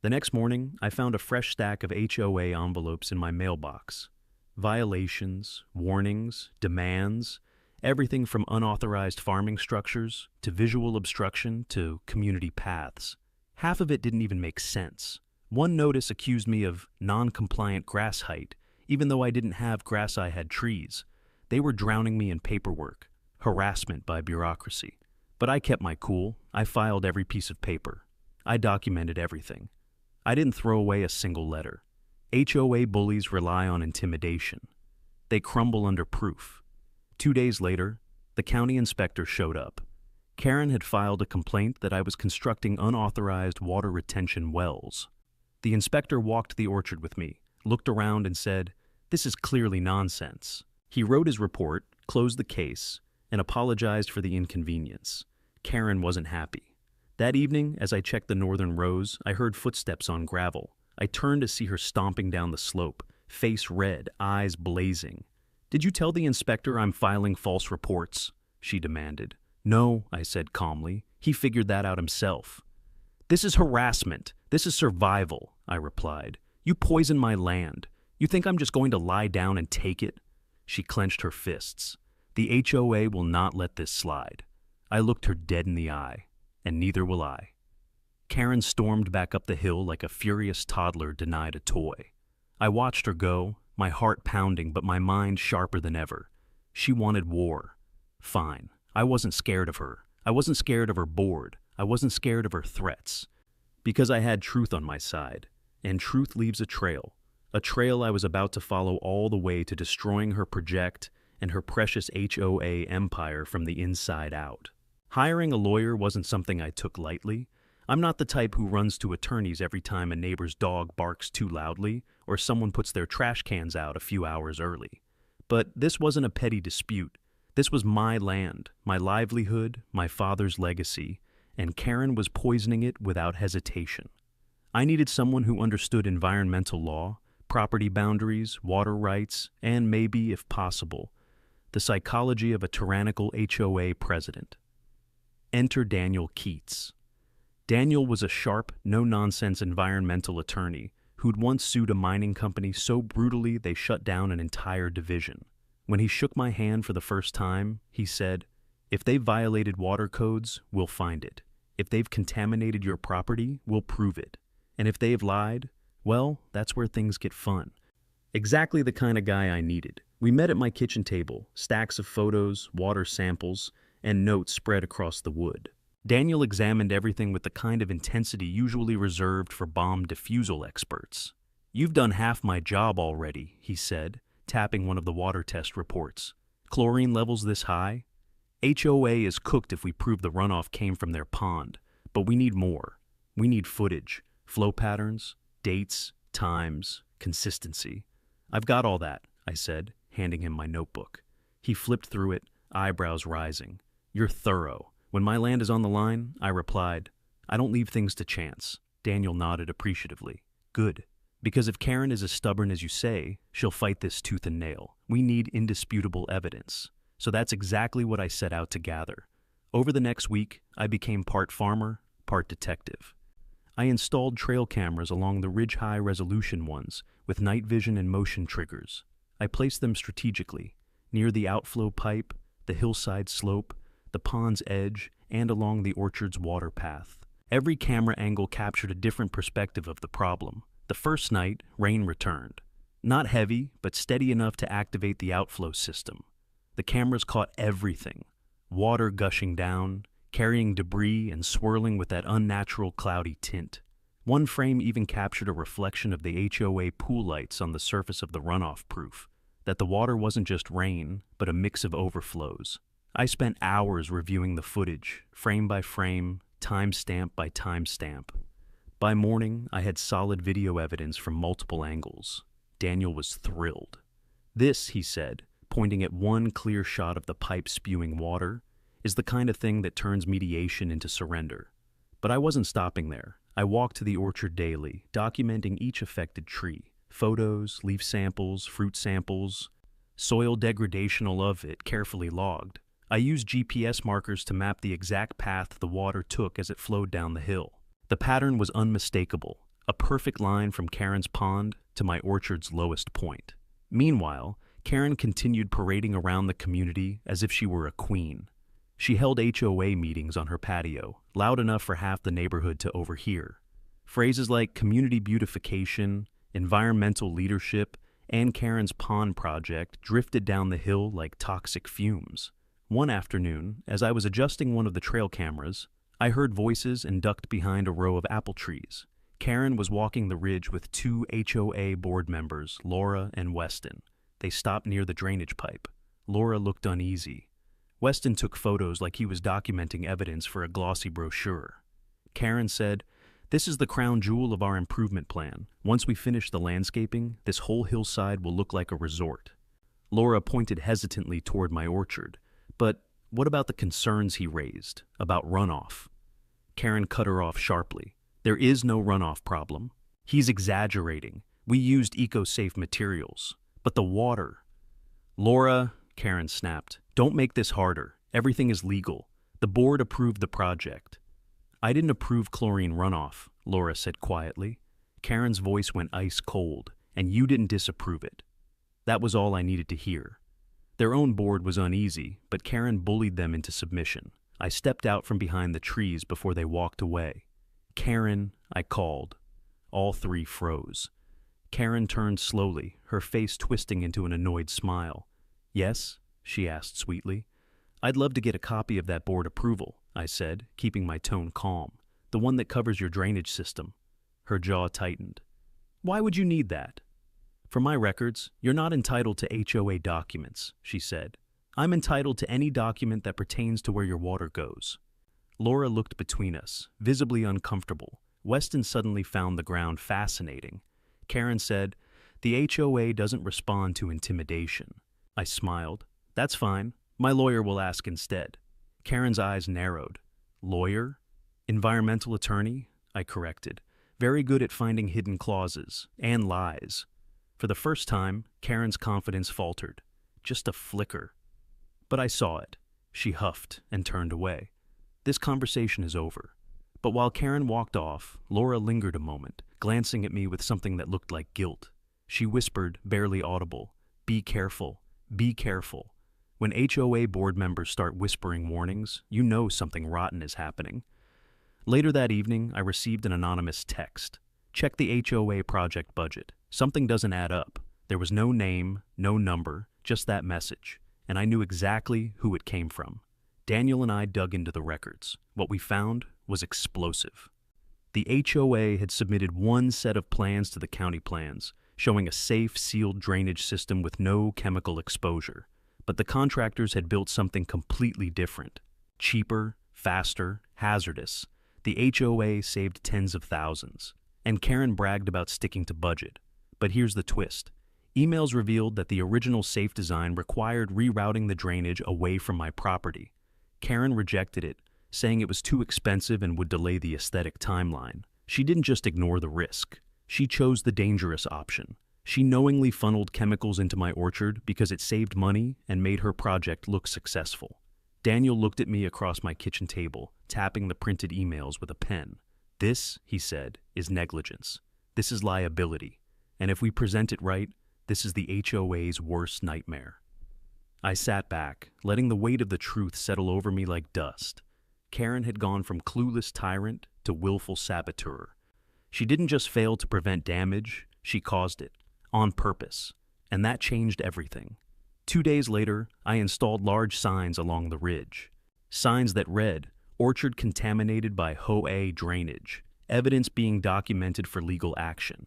The next morning, I found a fresh stack of HOA envelopes in my mailbox. Violations, warnings, demands, everything from unauthorized farming structures to visual obstruction to community paths. Half of it didn't even make sense. One notice accused me of non-compliant grass height, even though I didn't have grass, I had trees. They were drowning me in paperwork, harassment by bureaucracy. But I kept my cool. I filed every piece of paper. I documented everything. I didn't throw away a single letter. HOA bullies rely on intimidation. They crumble under proof. 2 days later, the county inspector showed up. Karen had filed a complaint that I was constructing unauthorized water retention wells. The inspector walked the orchard with me, looked around and said, "This is clearly nonsense." He wrote his report, closed the case, and apologized for the inconvenience. Karen wasn't happy. That evening, as I checked the northern rows, I heard footsteps on gravel. I turned to see her stomping down the slope, face red, eyes blazing. "Did you tell the inspector I'm filing false reports?" she demanded. "No," I said calmly. "He figured that out himself." "This is harassment. This is survival," I replied. "You poison my land. You think I'm just going to lie down and take it?" She clenched her fists. "The HOA will not let this slide." I looked her dead in the eye, and neither will I. Karen stormed back up the hill like a furious toddler denied a toy. I watched her go, my heart pounding but my mind sharper than ever. She wanted war. Fine. I wasn't scared of her. I wasn't scared of her board. I wasn't scared of her threats. Because I had truth on my side, and truth leaves a trail I was about to follow all the way to destroying her project and her precious HOA empire from the inside out. Hiring a lawyer wasn't something I took lightly. I'm not the type who runs to attorneys every time a neighbor's dog barks too loudly or someone puts their trash cans out a few hours early. But this wasn't a petty dispute. This was my land, my livelihood, my father's legacy, and Karen was poisoning it without hesitation. I needed someone who understood environmental law, property boundaries, water rights, and maybe, if possible, the psychology of a tyrannical HOA president. Enter Daniel Keats. Daniel was a sharp, no-nonsense environmental attorney who'd once sued a mining company so brutally they shut down an entire division. When he shook my hand for the first time, he said, "If they've violated water codes, we'll find it. If they've contaminated your property, we'll prove it. And if they've lied, well, that's where things get fun. Exactly the kind of guy I needed. We met at my kitchen table, stacks of photos, water samples, and notes spread across the wood. Daniel examined everything with the kind of intensity usually reserved for bomb defusal experts. "You've done half my job already," he said, tapping one of the water test reports. "Chlorine levels this high? HOA is cooked if we prove the runoff came from their pond, but we need more. We need footage, flow patterns, dates, times, consistency." "I've got all that," I said, handing him my notebook. He flipped through it, eyebrows rising. "You're thorough. When my land is on the line," I replied, "I don't leave things to chance." Daniel nodded appreciatively. "Good. Because if Karen is as stubborn as you say, she'll fight this tooth and nail. We need indisputable evidence." So that's exactly what I set out to gather. Over the next week, I became part farmer, part detective. I installed trail cameras along the ridge high-resolution ones with night vision and motion triggers. I placed them strategically, near the outflow pipe, the hillside slope, the pond's edge, and along the orchard's water path. Every camera angle captured a different perspective of the problem. The first night, rain returned. Not heavy, but steady enough to activate the outflow system. The cameras caught everything: water gushing down, carrying debris and swirling with that unnatural cloudy tint. One frame even captured a reflection of the HOA pool lights on the surface of the runoff, proof that the water wasn't just rain, but a mix of overflows. I spent hours reviewing the footage, frame by frame, timestamp by timestamp. By morning, I had solid video evidence from multiple angles. Daniel was thrilled. "This," he said, pointing at one clear shot of the pipe spewing water, "is the kind of thing that turns mediation into surrender." But I wasn't stopping there. I walked to the orchard daily, documenting each affected tree. Photos, leaf samples, fruit samples, soil degradation, all of it carefully logged. I used GPS markers to map the exact path the water took as it flowed down the hill. The pattern was unmistakable, a perfect line from Karen's pond to my orchard's lowest point. Meanwhile, Karen continued parading around the community as if she were a queen. She held HOA meetings on her patio, loud enough for half the neighborhood to overhear. Phrases like community beautification, environmental leadership, and Karen's pond project drifted down the hill like toxic fumes. One afternoon, as I was adjusting one of the trail cameras, I heard voices and ducked behind a row of apple trees. Karen was walking the ridge with two HOA board members, Laura and Weston. They stopped near the drainage pipe. Laura looked uneasy. Weston took photos like he was documenting evidence for a glossy brochure. Karen said, "This is the crown jewel of our improvement plan. Once we finish the landscaping, this whole hillside will look like a resort." Laura pointed hesitantly toward my orchard. "But what about the concerns he raised, about runoff?" Karen cut her off sharply. "There is no runoff problem. He's exaggerating. We used eco-safe materials. But the water—" "Laura," Karen snapped, "don't make this harder. Everything is legal. The board approved the project." "I didn't approve chlorine runoff," Laura said quietly. Karen's voice went ice cold, "and you didn't disapprove it." That was all I needed to hear. Their own board was uneasy, but Karen bullied them into submission. I stepped out from behind the trees before they walked away. "Karen," I called. All three froze. Karen turned slowly, her face twisting into an annoyed smile. "Yes?" she asked sweetly. "I'd love to get a copy of that board approval," I said, keeping my tone calm. "The one that covers your drainage system." Her jaw tightened. "Why would you need that?" "For my records, you're not entitled to HOA documents," she said. "I'm entitled to any document that pertains to where your water goes." Laura looked between us, visibly uncomfortable. Weston suddenly found the ground fascinating. Karen said, "The HOA doesn't respond to intimidation." I smiled. "That's fine. My lawyer will ask instead." Karen's eyes narrowed. "Lawyer?" "Environmental attorney," I corrected. "Very good at finding hidden clauses and lies." For the first time, Karen's confidence faltered. Just a flicker. But I saw it. She huffed and turned away. "This conversation is over." But while Karen walked off, Laura lingered a moment, glancing at me with something that looked like guilt. She whispered, barely audible, "Be careful. Be careful." When HOA board members start whispering warnings, you know something rotten is happening. Later that evening, I received an anonymous text. "Check the HOA project budget. Something doesn't add up. There was no name, no number, just that message, and I knew exactly who it came from. Daniel and I dug into the records. What we found was explosive. The HOA had submitted one set of plans to the county plans, showing a safe, sealed drainage system with no chemical exposure. But the contractors had built something completely different. Cheaper, faster, hazardous. The HOA saved tens of thousands. And Karen bragged about sticking to budget. But here's the twist. Emails revealed that the original safe design required rerouting the drainage away from my property. Karen rejected it, saying it was too expensive and would delay the aesthetic timeline. She didn't just ignore the risk. She chose the dangerous option. She knowingly funneled chemicals into my orchard because it saved money and made her project look successful. Daniel looked at me across my kitchen table, tapping the printed emails with a pen. This, he said, is negligence. This is liability. And if we present it right, this is the HOA's worst nightmare. I sat back, letting the weight of the truth settle over me like dust. Karen had gone from clueless tyrant to willful saboteur. She didn't just fail to prevent damage, she caused it, on purpose. And that changed everything. 2 days later, I installed large signs along the ridge. Signs that read, "Orchard contaminated by HOA drainage. Evidence being documented for legal action."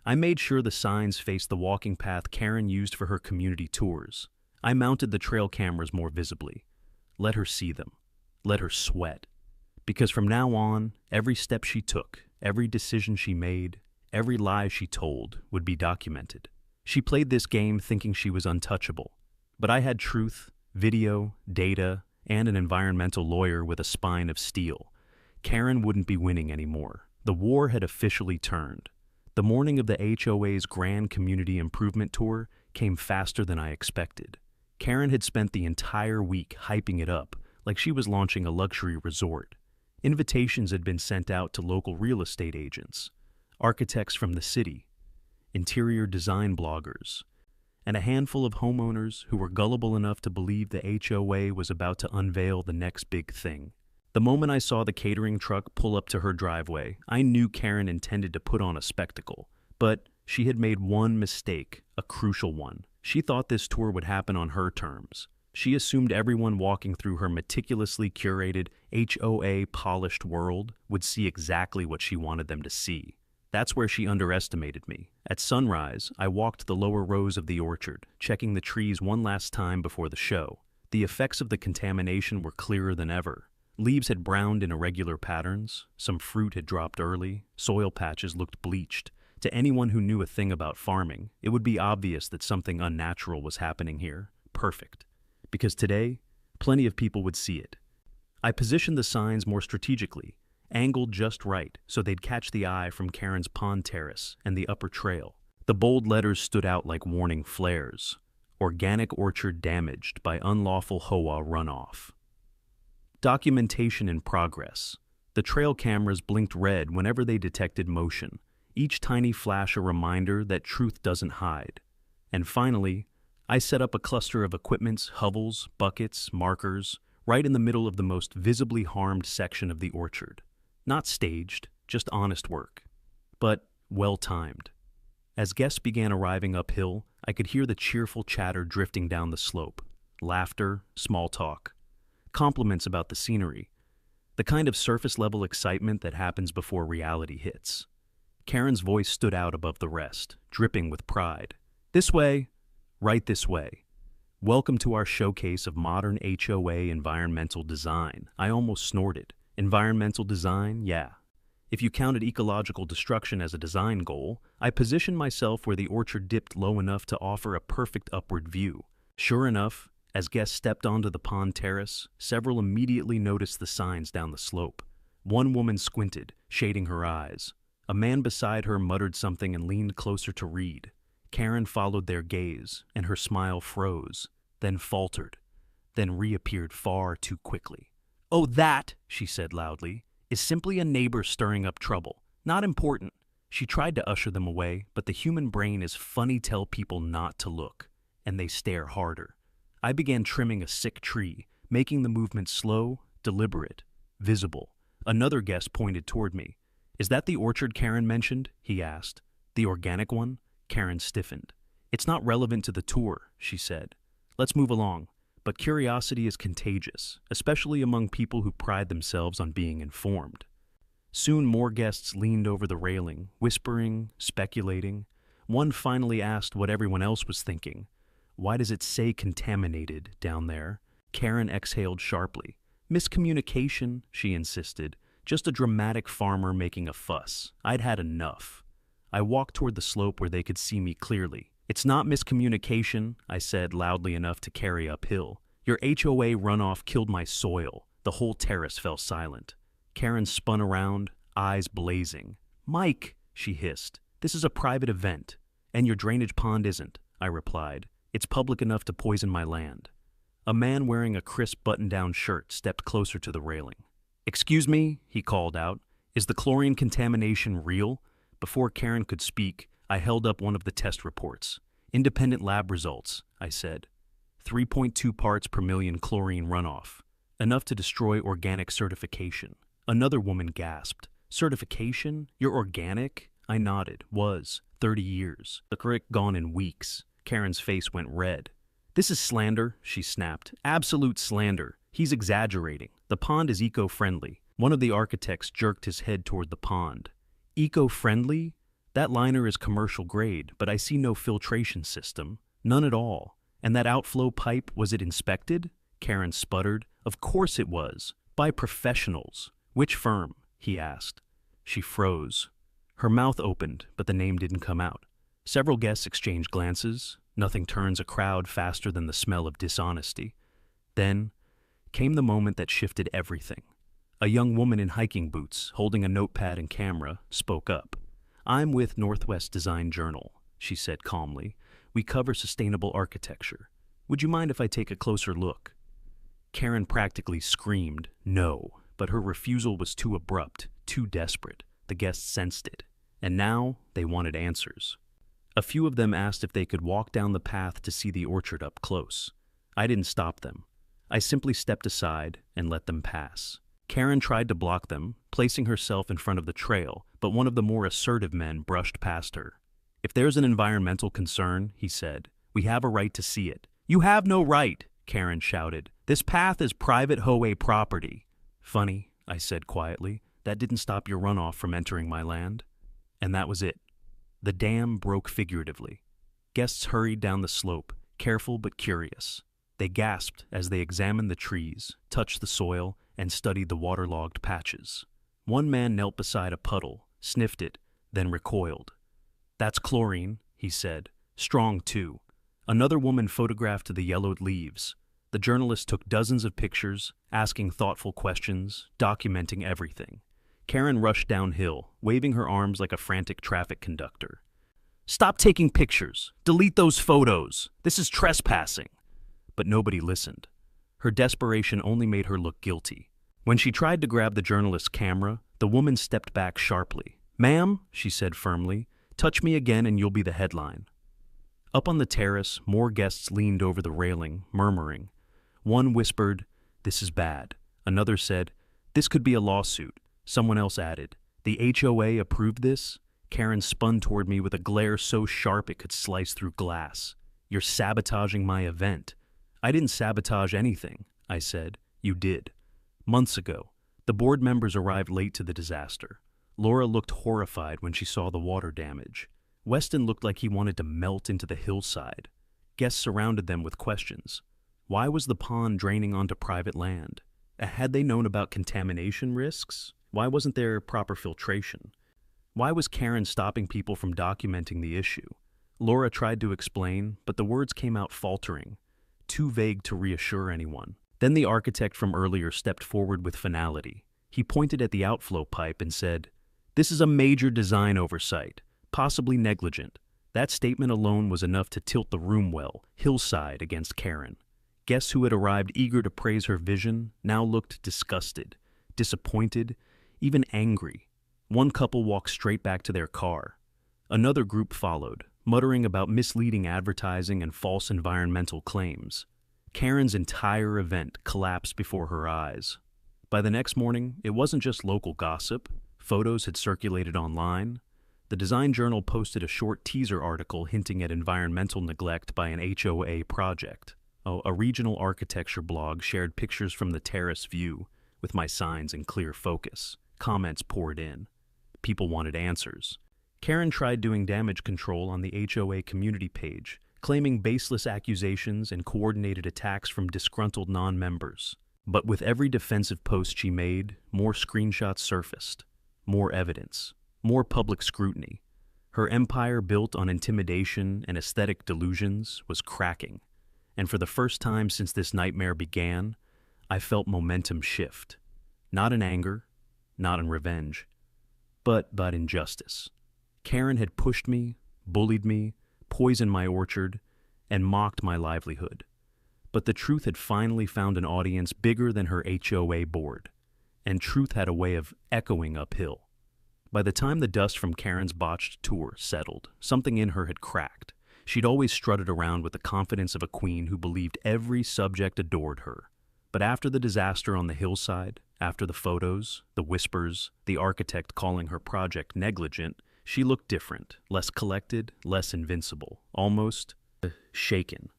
I made sure the signs faced the walking path Karen used for her community tours. I mounted the trail cameras more visibly. Let her see them. Let her sweat. Because from now on, every step she took, every decision she made, every lie she told would be documented. She played this game thinking she was untouchable. But I had truth, video, data, and an environmental lawyer with a spine of steel. Karen wouldn't be winning anymore. The war had officially turned. The morning of the HOA's Grand Community Improvement Tour came faster than I expected. Karen had spent the entire week hyping it up, like she was launching a luxury resort. Invitations had been sent out to local real estate agents, architects from the city, interior design bloggers, and a handful of homeowners who were gullible enough to believe the HOA was about to unveil the next big thing. The moment I saw the catering truck pull up to her driveway, I knew Karen intended to put on a spectacle. But she had made one mistake, a crucial one. She thought this tour would happen on her terms. She assumed everyone walking through her meticulously curated, HOA-polished world would see exactly what she wanted them to see. That's where she underestimated me. At sunrise, I walked the lower rows of the orchard, checking the trees one last time before the show. The effects of the contamination were clearer than ever. Leaves had browned in irregular patterns, some fruit had dropped early, soil patches looked bleached. To anyone who knew a thing about farming, it would be obvious that something unnatural was happening here. Perfect. Because today, plenty of people would see it. I positioned the signs more strategically, angled just right so they'd catch the eye from Karen's pond terrace and the upper trail. The bold letters stood out like warning flares. Organic orchard damaged by unlawful HOA runoff. Documentation in progress. The trail cameras blinked red whenever they detected motion, each tiny flash a reminder that truth doesn't hide. And finally, I set up a cluster of equipments, hovels, buckets, markers, right in the middle of the most visibly harmed section of the orchard. Not staged, just honest work. But well-timed. As guests began arriving uphill, I could hear the cheerful chatter drifting down the slope. Laughter, small talk. Compliments about the scenery. The kind of surface-level excitement that happens before reality hits. Karen's voice stood out above the rest, dripping with pride. "This way, right this way. Welcome to our showcase of modern HOA environmental design." I almost snorted. Environmental design? Yeah. If you counted ecological destruction as a design goal, I positioned myself where the orchard dipped low enough to offer a perfect upward view. Sure enough, as guests stepped onto the pond terrace, several immediately noticed the signs down the slope. One woman squinted, shading her eyes. A man beside her muttered something and leaned closer to read. Karen followed their gaze, and her smile froze, then faltered, then reappeared far too quickly. "Oh, that," she said loudly, "is simply a neighbor stirring up trouble. Not important." She tried to usher them away, but the human brain is funny tell people not to look, and they stare harder. I began trimming a sick tree, making the movement slow, deliberate, visible. Another guest pointed toward me. "Is that the orchard Karen mentioned?" he asked. "The organic one?" Karen stiffened. It's not relevant to the tour, she said. Let's move along. But curiosity is contagious, especially among people who pride themselves on being informed. Soon more guests leaned over the railing, whispering, speculating. One finally asked what everyone else was thinking. Why does it say contaminated down there? Karen exhaled sharply. Miscommunication, she insisted. Just a dramatic farmer making a fuss. I'd had enough. I walked toward the slope where they could see me clearly. It's not miscommunication, I said loudly enough to carry uphill. Your HOA runoff killed my soil. The whole terrace fell silent. Karen spun around, eyes blazing. Mike, she hissed, this is a private event. And your drainage pond isn't, I replied. It's public enough to poison my land. A man wearing a crisp button-down shirt stepped closer to the railing. Excuse me, he called out. Is the chlorine contamination real? Before Karen could speak, I held up one of the test reports. Independent lab results, I said. 3.2 parts per million chlorine runoff. Enough to destroy organic certification. Another woman gasped. Certification? You're organic? I nodded. Was. 30 years. The correct gone in weeks. Karen's face went red. This is slander, she snapped. Absolute slander. He's exaggerating. The pond is eco-friendly. One of the architects jerked his head toward the pond. Eco-friendly? That liner is commercial grade, but I see no filtration system. None at all. And that outflow pipe, was it inspected? Karen sputtered. Of course it was. By professionals. Which firm? He asked. She froze. Her mouth opened, but the name didn't come out. Several guests exchanged glances. Nothing turns a crowd faster than the smell of dishonesty. Then came the moment that shifted everything. A young woman in hiking boots, holding a notepad and camera, spoke up. I'm with Northwest Design Journal, she said calmly. We cover sustainable architecture. Would you mind if I take a closer look? Karen practically screamed, no, but her refusal was too abrupt, too desperate. The guests sensed it. And now they wanted answers. A few of them asked if they could walk down the path to see the orchard up close. I didn't stop them. I simply stepped aside and let them pass. Karen tried to block them, placing herself in front of the trail, but one of the more assertive men brushed past her. If there's an environmental concern, he said, we have a right to see it. You have no right, Karen shouted. This path is private HOA property. Funny, I said quietly, that didn't stop your runoff from entering my land. And that was it. The dam broke figuratively. Guests hurried down the slope, careful but curious. They gasped as they examined the trees, touched the soil, and studied the waterlogged patches. One man knelt beside a puddle, sniffed it, then recoiled. That's chlorine, he said. Strong, too. Another woman photographed the yellowed leaves. The journalist took dozens of pictures, asking thoughtful questions, documenting everything. Karen rushed downhill, waving her arms like a frantic traffic conductor. Stop taking pictures! Delete those photos! This is trespassing! But nobody listened. Her desperation only made her look guilty. When she tried to grab the journalist's camera, the woman stepped back sharply. Ma'am, she said firmly, touch me again and you'll be the headline. Up on the terrace, more guests leaned over the railing, murmuring. One whispered, this is bad. Another said, this could be a lawsuit. Someone else added, the HOA approved this? Karen spun toward me with a glare so sharp it could slice through glass. You're sabotaging my event. I didn't sabotage anything, I said. You did. Months ago, the board members arrived late to the disaster. Laura looked horrified when she saw the water damage. Weston looked like he wanted to melt into the hillside. Guests surrounded them with questions. Why was the pond draining onto private land? Had they known about contamination risks? Why wasn't there proper filtration? Why was Karen stopping people from documenting the issue? Laura tried to explain, but the words came out faltering, too vague to reassure anyone. Then the architect from earlier stepped forward with finality. He pointed at the outflow pipe and said, this is a major design oversight, possibly negligent. That statement alone was enough to tilt the room well, hillside against Karen. Guests who had arrived eager to praise her vision now looked disgusted, disappointed, even angry. One couple walked straight back to their car. Another group followed, muttering about misleading advertising and false environmental claims. Karen's entire event collapsed before her eyes. By the next morning, it wasn't just local gossip. Photos had circulated online. The design journal posted a short teaser article hinting at environmental neglect by an HOA project. A regional architecture blog shared pictures from the terrace view, with my signs in clear focus. Comments poured in. People wanted answers. Karen tried doing damage control on the HOA community page, claiming baseless accusations and coordinated attacks from disgruntled non-members. But with every defensive post she made, more screenshots surfaced, more evidence, more public scrutiny. Her empire built on intimidation and aesthetic delusions was cracking. And for the first time since this nightmare began, I felt momentum shift. Not in anger, not in revenge, but in justice. Karen had pushed me, bullied me, poisoned my orchard, and mocked my livelihood. But the truth had finally found an audience bigger than her HOA board, and truth had a way of echoing uphill. By the time the dust from Karen's botched tour settled, something in her had cracked. She'd always strutted around with the confidence of a queen who believed every subject adored her. But after the disaster on the hillside, after the photos, the whispers, the architect calling her project negligent, she looked different, less collected, less invincible, almost shaken.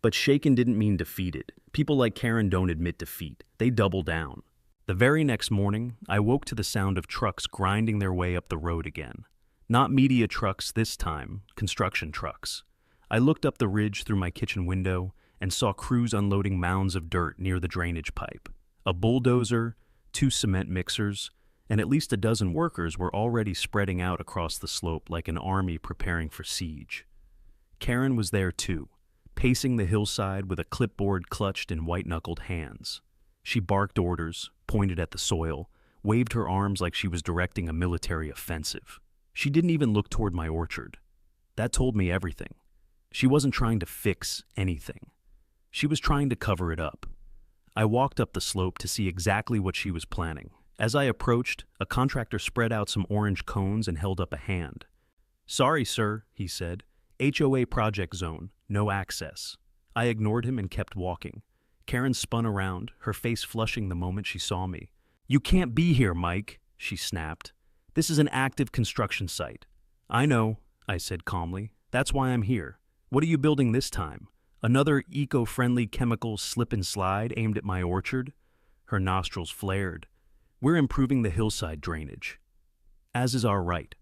But shaken didn't mean defeated. People like Karen don't admit defeat. They double down. The very next morning, I woke to the sound of trucks grinding their way up the road again. Not media trucks this time, construction trucks. I looked up the ridge through my kitchen window and saw crews unloading mounds of dirt near the drainage pipe. A bulldozer, 2 cement mixers, and at least a dozen workers were already spreading out across the slope like an army preparing for siege. Karen was there too, pacing the hillside with a clipboard clutched in white-knuckled hands. She barked orders, pointed at the soil, waved her arms like she was directing a military offensive. She didn't even look toward my orchard. That told me everything. She wasn't trying to fix anything. She was trying to cover it up. I walked up the slope to see exactly what she was planning. As I approached, a contractor spread out some orange cones and held up a hand. "Sorry, sir," he said. "HOA project zone, no access." I ignored him and kept walking. Karen spun around, her face flushing the moment she saw me. "You can't be here, Mike," she snapped. "This is an active construction site." "I know," I said calmly. "That's why I'm here. What are you building this time? Another eco-friendly chemical slip and slide aimed at my orchard?" Her nostrils flared. "We're improving the hillside drainage, as is our right.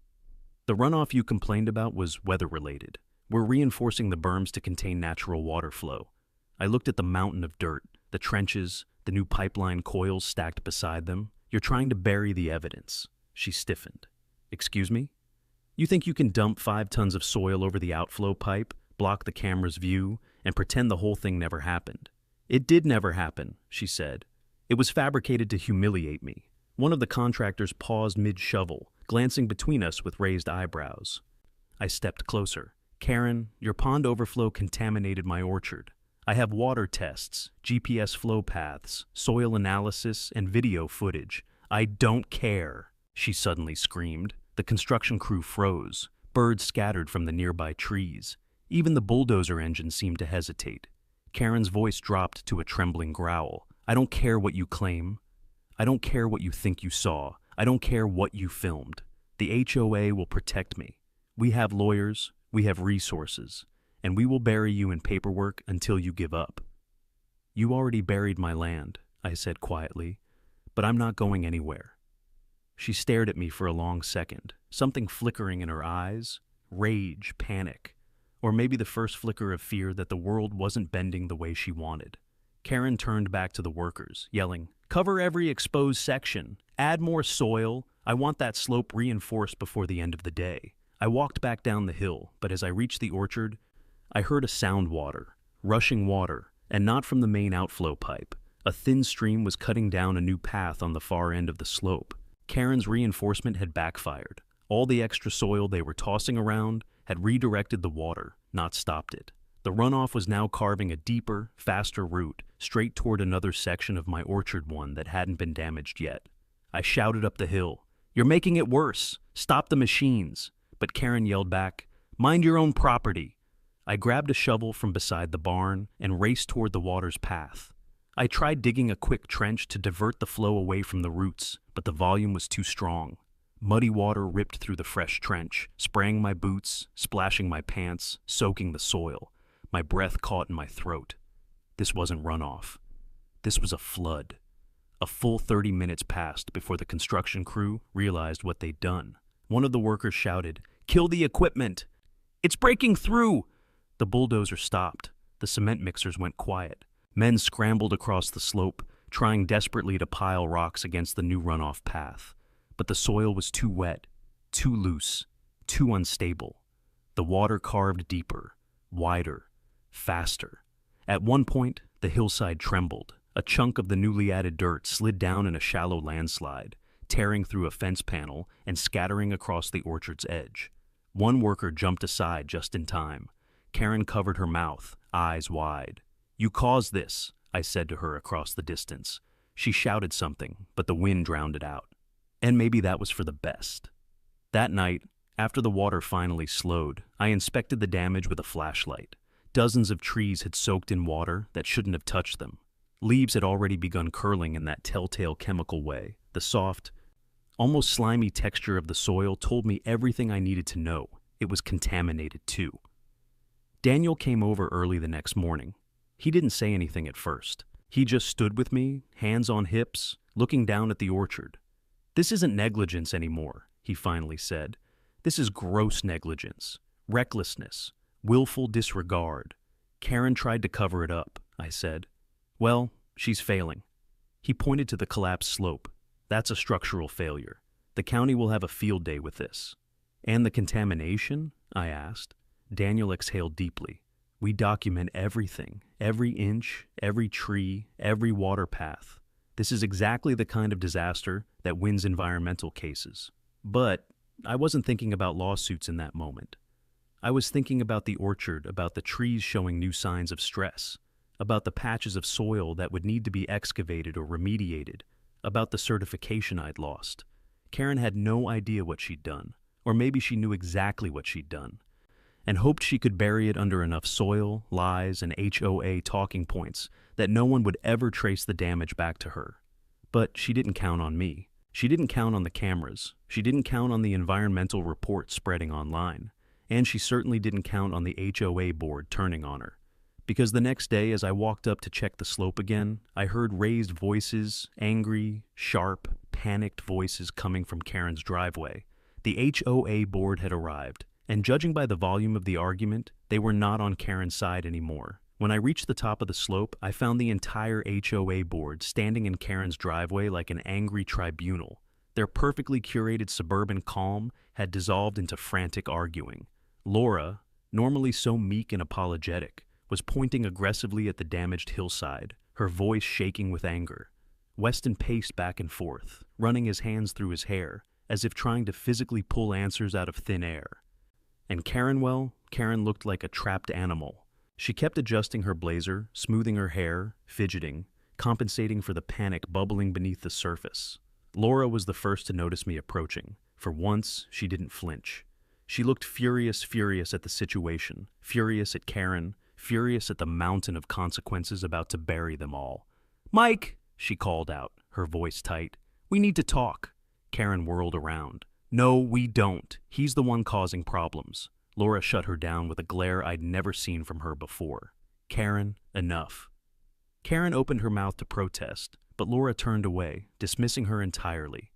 The runoff you complained about was weather-related. We're reinforcing the berms to contain natural water flow." I looked at the mountain of dirt, the trenches, the new pipeline coils stacked beside them. "You're trying to bury the evidence." She stiffened. "Excuse me? You think you can dump 5 tons of soil over the outflow pipe, block the camera's view, and pretend the whole thing never happened?" "It did never happen," she said. "It was fabricated to humiliate me." One of the contractors paused mid-shovel, glancing between us with raised eyebrows. I stepped closer. "Karen, your pond overflow contaminated my orchard. I have water tests, GPS flow paths, soil analysis, and video footage. I don't care," she suddenly screamed. The construction crew froze. Birds scattered from the nearby trees. Even the bulldozer engine seemed to hesitate. Karen's voice dropped to a trembling growl. "I don't care what you claim. I don't care what you think you saw. I don't care what you filmed. The HOA will protect me. We have lawyers, we have resources, and we will bury you in paperwork until you give up." "You already buried my land," I said quietly, "but I'm not going anywhere." She stared at me for a long second, something flickering in her eyes, rage, panic, or maybe the first flicker of fear that the world wasn't bending the way she wanted. Karen turned back to the workers, yelling, "Cover every exposed section. Add more soil. I want that slope reinforced before the end of the day." I walked back down the hill, but as I reached the orchard, I heard a sound rushing water, and not from the main outflow pipe. A thin stream was cutting down a new path on the far end of the slope. Karen's reinforcement had backfired. All the extra soil they were tossing around had redirected the water, not stopped it. The runoff was now carving a deeper, faster route straight toward another section of my orchard, one that hadn't been damaged yet. I shouted up the hill, "You're making it worse. Stop the machines." But Karen yelled back, "Mind your own property." I grabbed a shovel from beside the barn and raced toward the water's path. I tried digging a quick trench to divert the flow away from the roots, but the volume was too strong. Muddy water ripped through the fresh trench, spraying my boots, splashing my pants, soaking the soil. My breath caught in my throat. This wasn't runoff. This was a flood. A full 30 minutes passed before the construction crew realized what they'd done. One of the workers shouted, "Kill the equipment! It's breaking through!" The bulldozer stopped. The cement mixers went quiet. Men scrambled across the slope, trying desperately to pile rocks against the new runoff path. But the soil was too wet, too loose, too unstable. The water carved deeper, wider, faster. At one point, the hillside trembled. A chunk of the newly added dirt slid down in a shallow landslide, tearing through a fence panel and scattering across the orchard's edge. One worker jumped aside just in time. Karen covered her mouth, eyes wide. "You caused this," I said to her across the distance. She shouted something, but the wind drowned it out. And maybe that was for the best. That night, after the water finally slowed, I inspected the damage with a flashlight. Dozens of trees had soaked in water that shouldn't have touched them. Leaves had already begun curling in that telltale chemical way. The soft, almost slimy texture of the soil told me everything I needed to know. It was contaminated too. Daniel came over early the next morning. He didn't say anything at first. He just stood with me, hands on hips, looking down at the orchard. "This isn't negligence anymore," he finally said. "This is gross negligence, recklessness, willful disregard. Karen tried to cover it up," I said. "Well, she's failing." He pointed to the collapsed slope. "That's a structural failure. The county will have a field day with this." "And the contamination?" I asked. Daniel exhaled deeply. "We document everything, every inch, every tree, every water path. This is exactly the kind of disaster that wins environmental cases." But I wasn't thinking about lawsuits in that moment. I was thinking about the orchard, about the trees showing new signs of stress, about the patches of soil that would need to be excavated or remediated, about the certification I'd lost. Karen had no idea what she'd done, or maybe she knew exactly what she'd done, and hoped she could bury it under enough soil, lies, and HOA talking points that no one would ever trace the damage back to her. But she didn't count on me. She didn't count on the cameras. She didn't count on the environmental reports spreading online. And she certainly didn't count on the HOA board turning on her. Because the next day, as I walked up to check the slope again, I heard raised voices, angry, sharp, panicked voices coming from Karen's driveway. The HOA board had arrived, and judging by the volume of the argument, they were not on Karen's side anymore. When I reached the top of the slope, I found the entire HOA board standing in Karen's driveway like an angry tribunal. Their perfectly curated suburban calm had dissolved into frantic arguing. Laura, normally so meek and apologetic, was pointing aggressively at the damaged hillside, her voice shaking with anger. Weston paced back and forth, running his hands through his hair, as if trying to physically pull answers out of thin air. And Karen looked like a trapped animal. She kept adjusting her blazer, smoothing her hair, fidgeting, compensating for the panic bubbling beneath the surface. Laura was the first to notice me approaching. For once, she didn't flinch. She looked furious at the situation, furious at Karen, furious at the mountain of consequences about to bury them all. "Mike," she called out, her voice tight. "We need to talk." Karen whirled around. "No, we don't. He's the one causing problems." Laura shut her down with a glare I'd never seen from her before. "Karen, enough." Karen opened her mouth to protest, but Laura turned away, dismissing her entirely.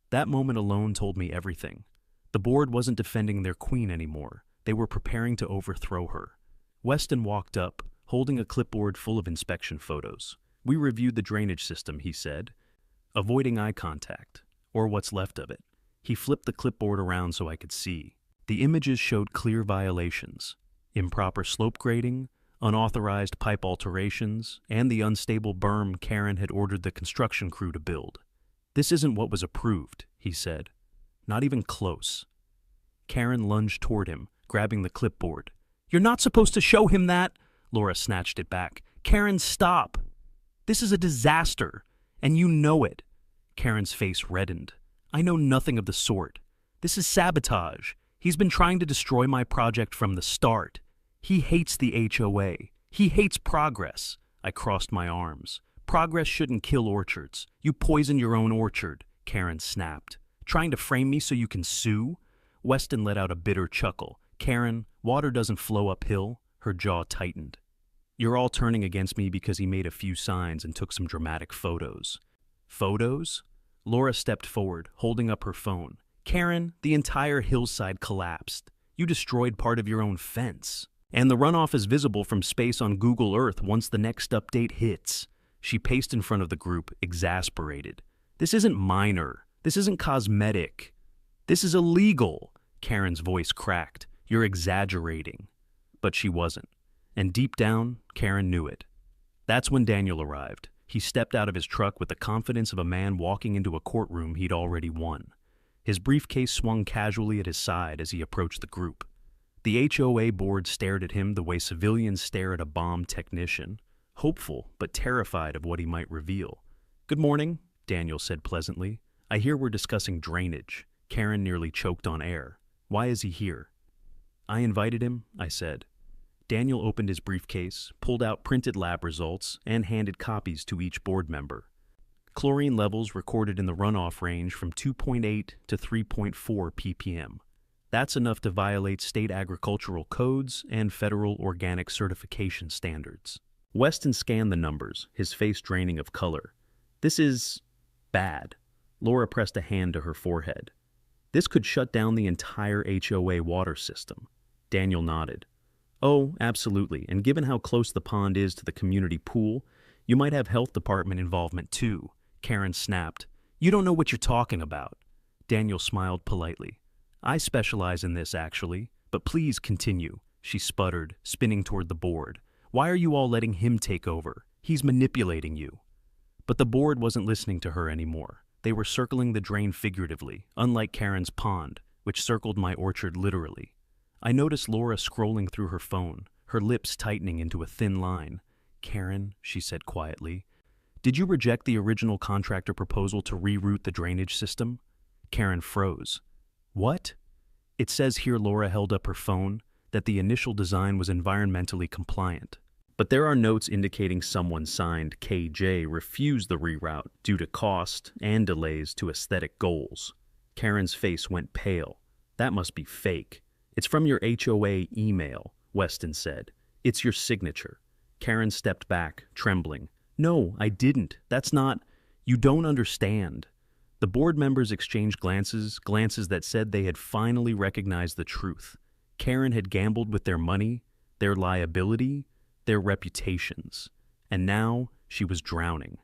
That moment alone told me everything. The board wasn't defending their queen anymore. They were preparing to overthrow her. Weston walked up, holding a clipboard full of inspection photos. "We reviewed the drainage system," he said, avoiding eye contact, or what's left of it. He flipped the clipboard around so I could see. The images showed clear violations: improper slope grading, unauthorized pipe alterations, and the unstable berm Karen had ordered the construction crew to build. "This isn't what was approved," he said. "Not even close." Karen lunged toward him, grabbing the clipboard. "You're not supposed to show him that!" Laura snatched it back. "Karen, stop! This is a disaster, and you know it." Karen's face reddened. "I know nothing of the sort. This is sabotage. He's been trying to destroy my project from the start. He hates the HOA. He hates progress." I crossed my arms. "Progress shouldn't kill orchards. You poisoned your own orchard," Karen snapped. Trying to frame me so you can sue? Weston let out a bitter chuckle. Karen, water doesn't flow uphill. Her jaw tightened. You're all turning against me because he made a few signs and took some dramatic photos. Photos? Laura stepped forward, holding up her phone. Karen, the entire hillside collapsed. You destroyed part of your own fence. And the runoff is visible from space on Google Earth once the next update hits. She paced in front of the group, exasperated. This isn't minor. This isn't cosmetic. This is illegal. Karen's voice cracked. You're exaggerating. But she wasn't. And deep down, Karen knew it. That's when Daniel arrived. He stepped out of his truck with the confidence of a man walking into a courtroom he'd already won. His briefcase swung casually at his side as he approached the group. The HOA board stared at him the way civilians stare at a bomb technician, hopeful but terrified of what he might reveal. Good morning, Daniel said pleasantly. I hear we're discussing drainage. Karen nearly choked on air. Why is he here? I invited him, I said. Daniel opened his briefcase, pulled out printed lab results, and handed copies to each board member. Chlorine levels recorded in the runoff range from 2.8 to 3.4 ppm. That's enough to violate state agricultural codes and federal organic certification standards. Weston scanned the numbers, his face draining of color. This is bad. Laura pressed a hand to her forehead. This could shut down the entire HOA water system. Daniel nodded. Oh, absolutely, and given how close the pond is to the community pool, you might have health department involvement too. Karen snapped. You don't know what you're talking about. Daniel smiled politely. I specialize in this, actually, but please continue, she sputtered, spinning toward the board. Why are you all letting him take over? He's manipulating you. But the board wasn't listening to her anymore. They were circling the drain figuratively, unlike Karen's pond, which circled my orchard literally. I noticed Laura scrolling through her phone, her lips tightening into a thin line. Karen, she said quietly, did you reject the original contractor proposal to reroute the drainage system? Karen froze. What? It says here, Laura held up her phone, that the initial design was environmentally compliant. But there are notes indicating someone signed KJ refused the reroute due to cost and delays to aesthetic goals. Karen's face went pale. That must be fake. It's from your HOA email, Weston said. It's your signature. Karen stepped back, trembling. No, I didn't. That's not... You don't understand. The board members exchanged glances that said they had finally recognized the truth. Karen had gambled with their money, their liability, their reputations. And now she was drowning.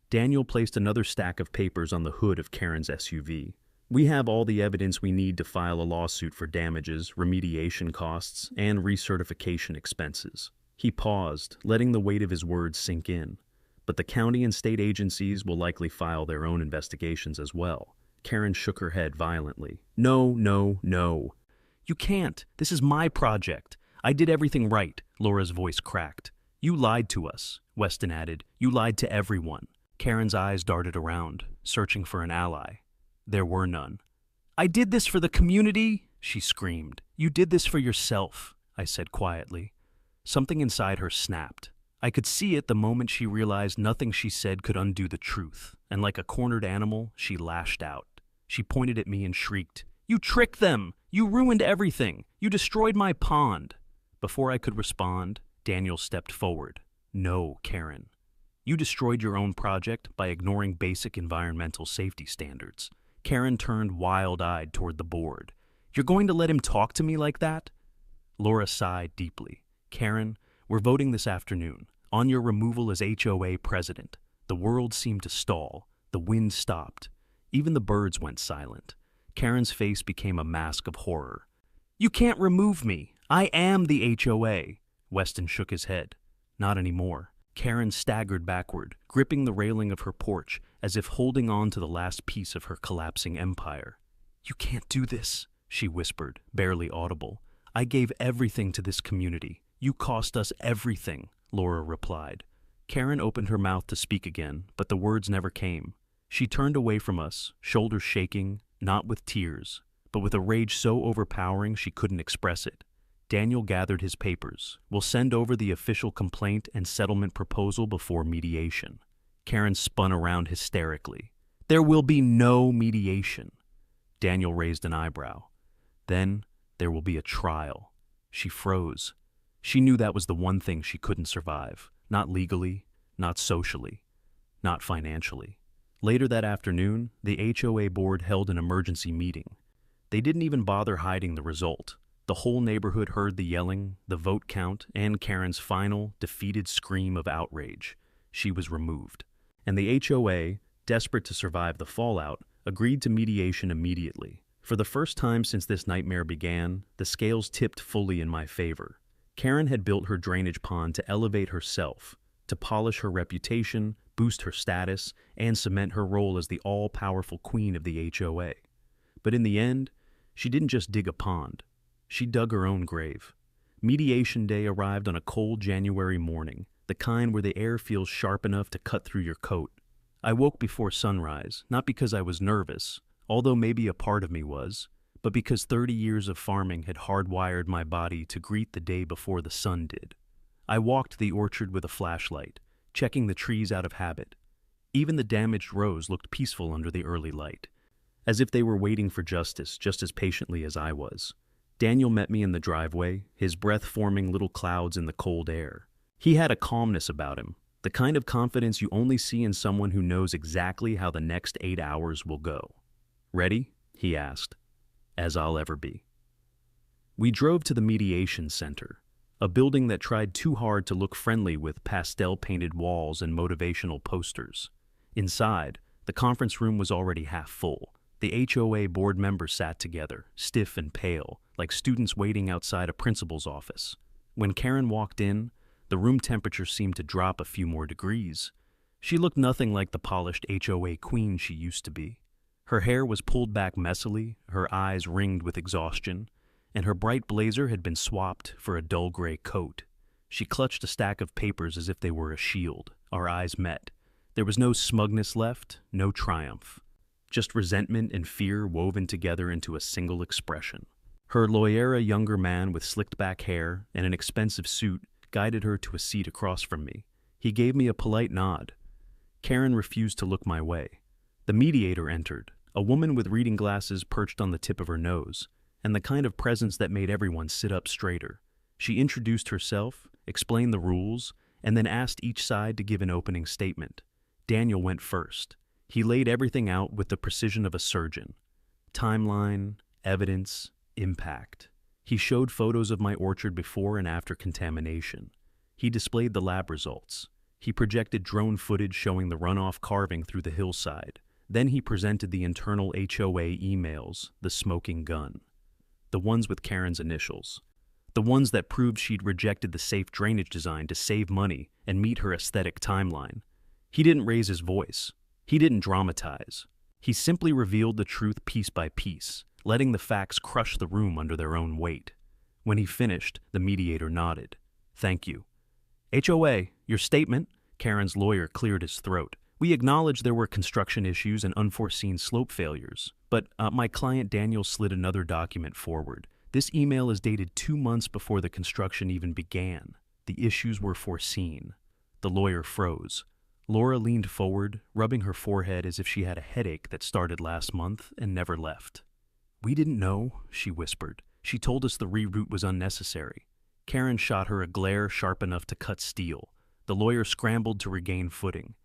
Daniel placed another stack of papers on the hood of Karen's SUV. We have all the evidence we need to file a lawsuit for damages, remediation costs, and recertification expenses. He paused, letting the weight of his words sink in. But the county and state agencies will likely file their own investigations as well. Karen shook her head violently. No, no, no. You can't. This is my project. I did everything right, Laura's voice cracked. You lied to us, Weston added. You lied to everyone. Karen's eyes darted around, searching for an ally. There were none. I did this for the community, she screamed. You did this for yourself, I said quietly. Something inside her snapped. I could see it the moment she realized nothing she said could undo the truth, and like a cornered animal, she lashed out. She pointed at me and shrieked, You tricked them! You ruined everything! You destroyed my pond! Before I could respond, Daniel stepped forward. No, Karen. You destroyed your own project by ignoring basic environmental safety standards. Karen turned wild-eyed toward the board. You're going to let him talk to me like that? Laura sighed deeply. Karen, we're voting this afternoon on your removal as HOA president. The world seemed to stall. The wind stopped. Even the birds went silent. Karen's face became a mask of horror. You can't remove me. I am the HOA. Weston shook his head. Not anymore. Karen staggered backward, gripping the railing of her porch as if holding on to the last piece of her collapsing empire. You can't do this, she whispered, barely audible. I gave everything to this community. You cost us everything, Laura replied. Karen opened her mouth to speak again, but the words never came. She turned away from us, shoulders shaking, not with tears, but with a rage so overpowering she couldn't express it. Daniel gathered his papers. We'll send over the official complaint and settlement proposal before mediation. Karen spun around hysterically. There will be no mediation. Daniel raised an eyebrow. Then there will be a trial. She froze. She knew that was the one thing she couldn't survive. Not legally, not socially, not financially. Later that afternoon, the HOA board held an emergency meeting. They didn't even bother hiding the result. The whole neighborhood heard the yelling, the vote count, and Karen's final, defeated scream of outrage. She was removed. And the HOA, desperate to survive the fallout, agreed to mediation immediately. For the first time since this nightmare began, the scales tipped fully in my favor. Karen had built her drainage pond to elevate herself, to polish her reputation, boost her status, and cement her role as the all-powerful queen of the HOA. But in the end, she didn't just dig a pond. She dug her own grave. Mediation day arrived on a cold January morning, the kind where the air feels sharp enough to cut through your coat. I woke before sunrise, not because I was nervous, although maybe a part of me was, but because 30 years of farming had hardwired my body to greet the day before the sun did. I walked the orchard with a flashlight, checking the trees out of habit. Even the damaged rows looked peaceful under the early light, as if they were waiting for justice just as patiently as I was. Daniel met me in the driveway, his breath forming little clouds in the cold air. He had a calmness about him, the kind of confidence you only see in someone who knows exactly how the next 8 hours will go. "Ready?" he asked. "As I'll ever be." We drove to the mediation center, a building that tried too hard to look friendly with pastel-painted walls and motivational posters. Inside, the conference room was already half full. The HOA board members sat together, stiff and pale, like students waiting outside a principal's office. When Karen walked in, the room temperature seemed to drop a few more degrees. She looked nothing like the polished HOA queen she used to be. Her hair was pulled back messily, her eyes ringed with exhaustion, and her bright blazer had been swapped for a dull gray coat. She clutched a stack of papers as if they were a shield. Our eyes met. There was no smugness left, no triumph. Just resentment and fear woven together into a single expression. Her lawyer, a younger man with slicked-back hair and an expensive suit, guided her to a seat across from me. He gave me a polite nod. Karen refused to look my way. The mediator entered, a woman with reading glasses perched on the tip of her nose, and the kind of presence that made everyone sit up straighter. She introduced herself, explained the rules, and then asked each side to give an opening statement. Daniel went first. He laid everything out with the precision of a surgeon. Timeline, evidence, impact. He showed photos of my orchard before and after contamination. He displayed the lab results. He projected drone footage showing the runoff carving through the hillside. Then he presented the internal HOA emails, the smoking gun. The ones with Karen's initials. The ones that proved she'd rejected the safe drainage design to save money and meet her aesthetic timeline. He didn't raise his voice. He didn't dramatize. He simply revealed the truth piece by piece, letting the facts crush the room under their own weight. When he finished, the mediator nodded. "Thank you." "HOA, your statement," Karen's lawyer cleared his throat. "We acknowledge there were construction issues and unforeseen slope failures, but my client Daniel slid another document forward. This email is dated 2 months before the construction even began. The issues were foreseen." The lawyer froze. Laura leaned forward, rubbing her forehead as if she had a headache that started last month and never left. "We didn't know," she whispered. "She told us the reroute was unnecessary." Karen shot her a glare sharp enough to cut steel. The lawyer scrambled to regain footing.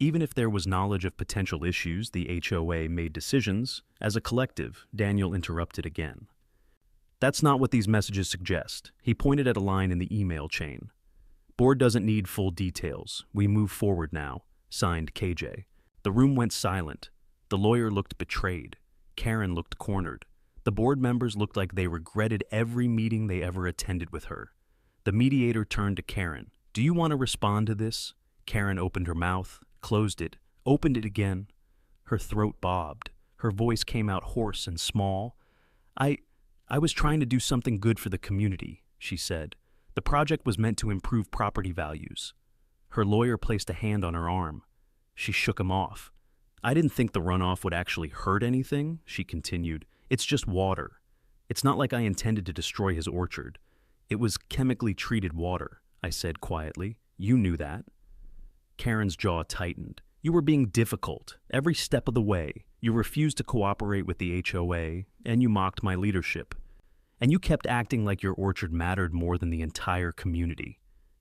Even if there was knowledge of potential issues, the HOA made decisions. As a collective, Daniel interrupted again. "That's not what these messages suggest." He pointed at a line in the email chain. "Board doesn't need full details. We move forward now." Signed, KJ. The room went silent. The lawyer looked betrayed. Karen looked cornered. The board members looked like they regretted every meeting they ever attended with her. The mediator turned to Karen. "Do you want to respond to this?" Karen opened her mouth, closed it, opened it again. Her throat bobbed. Her voice came out hoarse and small. I was trying to do something good for the community," she said. "The project was meant to improve property values." Her lawyer placed a hand on her arm. She shook him off. "I didn't think the runoff would actually hurt anything," she continued. "It's just water. It's not like I intended to destroy his orchard. It was chemically treated water," I said quietly. "You knew that." Karen's jaw tightened. You were being difficult every step of the way. You refused to cooperate with the HOA, and you mocked my leadership. And you kept acting like your orchard mattered more than the entire community.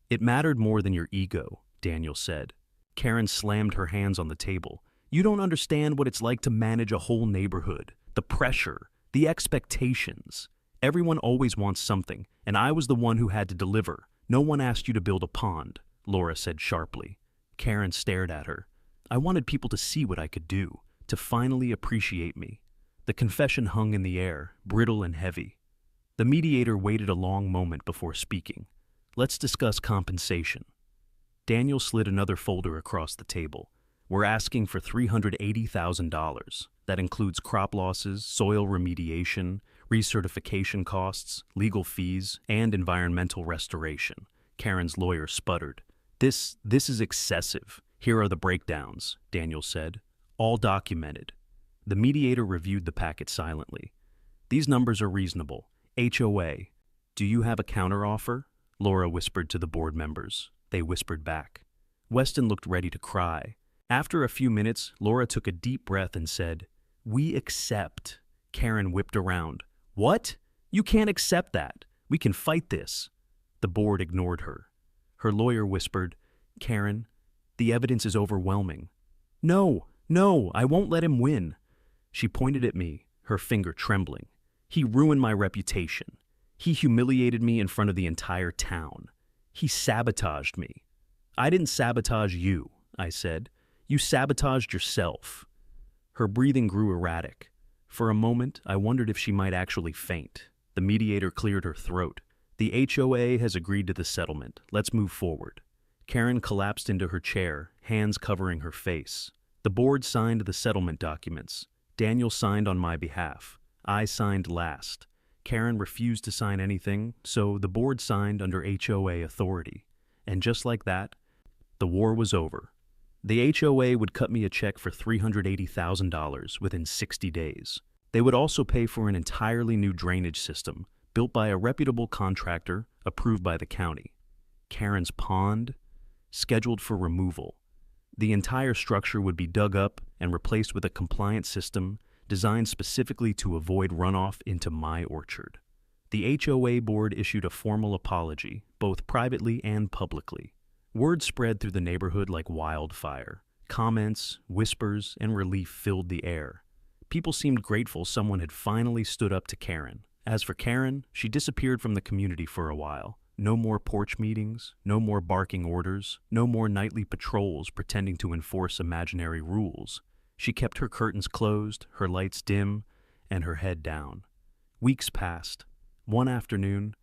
It mattered more than your ego, Daniel said. Karen slammed her hands on the table. You don't understand what it's like to manage a whole neighborhood. The pressure, the expectations. Everyone always wants something, and I was the one who had to deliver. No one asked you to build a pond, Laura said sharply. Karen stared at her. I wanted people to see what I could do, to finally appreciate me. The confession hung in the air, brittle and heavy. The mediator waited a long moment before speaking. Let's discuss compensation. Daniel slid another folder across the table. We're asking for $380,000. That includes crop losses, soil remediation, recertification costs, legal fees, and environmental restoration. Karen's lawyer sputtered. This is excessive. Here are the breakdowns, Daniel said. All documented. The mediator reviewed the packet silently. These numbers are reasonable. HOA, do you have a counteroffer? Laura whispered to the board members. They whispered back. Weston looked ready to cry. After a few minutes, Laura took a deep breath and said, We accept. Karen whipped around. What? You can't accept that. We can fight this. The board ignored her. Her lawyer whispered, Karen, the evidence is overwhelming. No, I won't let him win. She pointed at me, her finger trembling. He ruined my reputation. He humiliated me in front of the entire town. He sabotaged me. I didn't sabotage you, I said. You sabotaged yourself. Her breathing grew erratic. For a moment, I wondered if she might actually faint. The mediator cleared her throat. The HOA has agreed to the settlement. Let's move forward. Karen collapsed into her chair, hands covering her face. The board signed the settlement documents. Daniel signed on my behalf. I signed last. Karen refused to sign anything, so the board signed under HOA authority. And just like that, the war was over. The HOA would cut me a check for $380,000 within 60 days. They would also pay for an entirely new drainage system, built by a reputable contractor, approved by the county. Karen's pond, scheduled for removal. The entire structure would be dug up and replaced with a compliant system designed specifically to avoid runoff into my orchard. The HOA board issued a formal apology, both privately and publicly. Word spread through the neighborhood like wildfire. Comments, whispers, and relief filled the air. People seemed grateful someone had finally stood up to Karen. As for Karen, she disappeared from the community for a while. No more porch meetings, no more barking orders, no more nightly patrols pretending to enforce imaginary rules. She kept her curtains closed, her lights dim, and her head down. Weeks passed. One afternoon,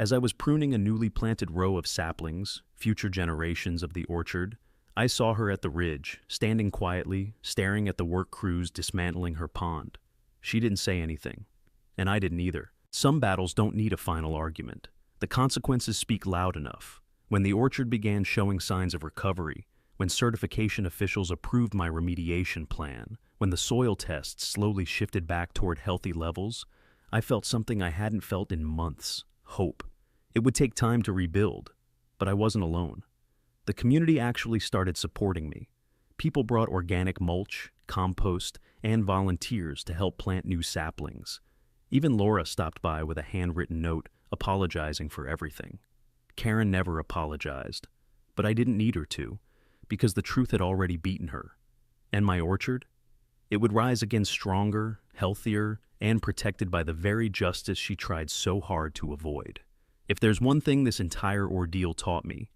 as I was pruning a newly planted row of saplings, future generations of the orchard, I saw her at the ridge, standing quietly, staring at the work crews dismantling her pond. She didn't say anything, and I didn't either. Some battles don't need a final argument. The consequences speak loud enough. When the orchard began showing signs of recovery, when certification officials approved my remediation plan, when the soil tests slowly shifted back toward healthy levels, I felt something I hadn't felt in months: hope. It would take time to rebuild, but I wasn't alone. The community actually started supporting me. People brought organic mulch, compost, and volunteers to help plant new saplings. Even Laura stopped by with a handwritten note apologizing for everything. Karen never apologized, but I didn't need her to, because the truth had already beaten her. And my orchard? It would rise again stronger, healthier, and protected by the very justice she tried so hard to avoid. If there's one thing this entire ordeal taught me,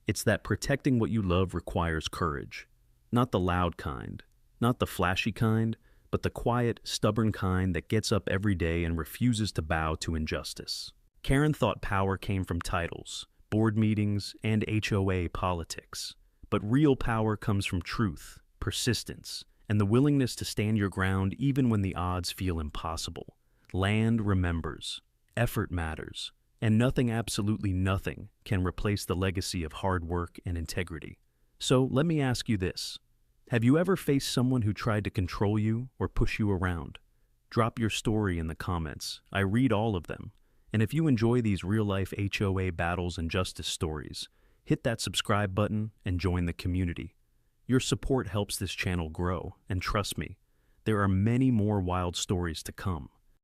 it's that protecting what you love requires courage. Not the loud kind, not the flashy kind, but the quiet, stubborn kind that gets up every day and refuses to bow to injustice. Karen thought power came from titles, board meetings, and HOA politics. But real power comes from truth, persistence, and the willingness to stand your ground even when the odds feel impossible. Land remembers, effort matters, and nothing, absolutely nothing, can replace the legacy of hard work and integrity. So let me ask you this. Have you ever faced someone who tried to control you or push you around? Drop your story in the comments. I read all of them. And if you enjoy these real-life HOA battles and justice stories, hit that subscribe button and join the community. Your support helps this channel grow, and trust me, there are many more wild stories to come.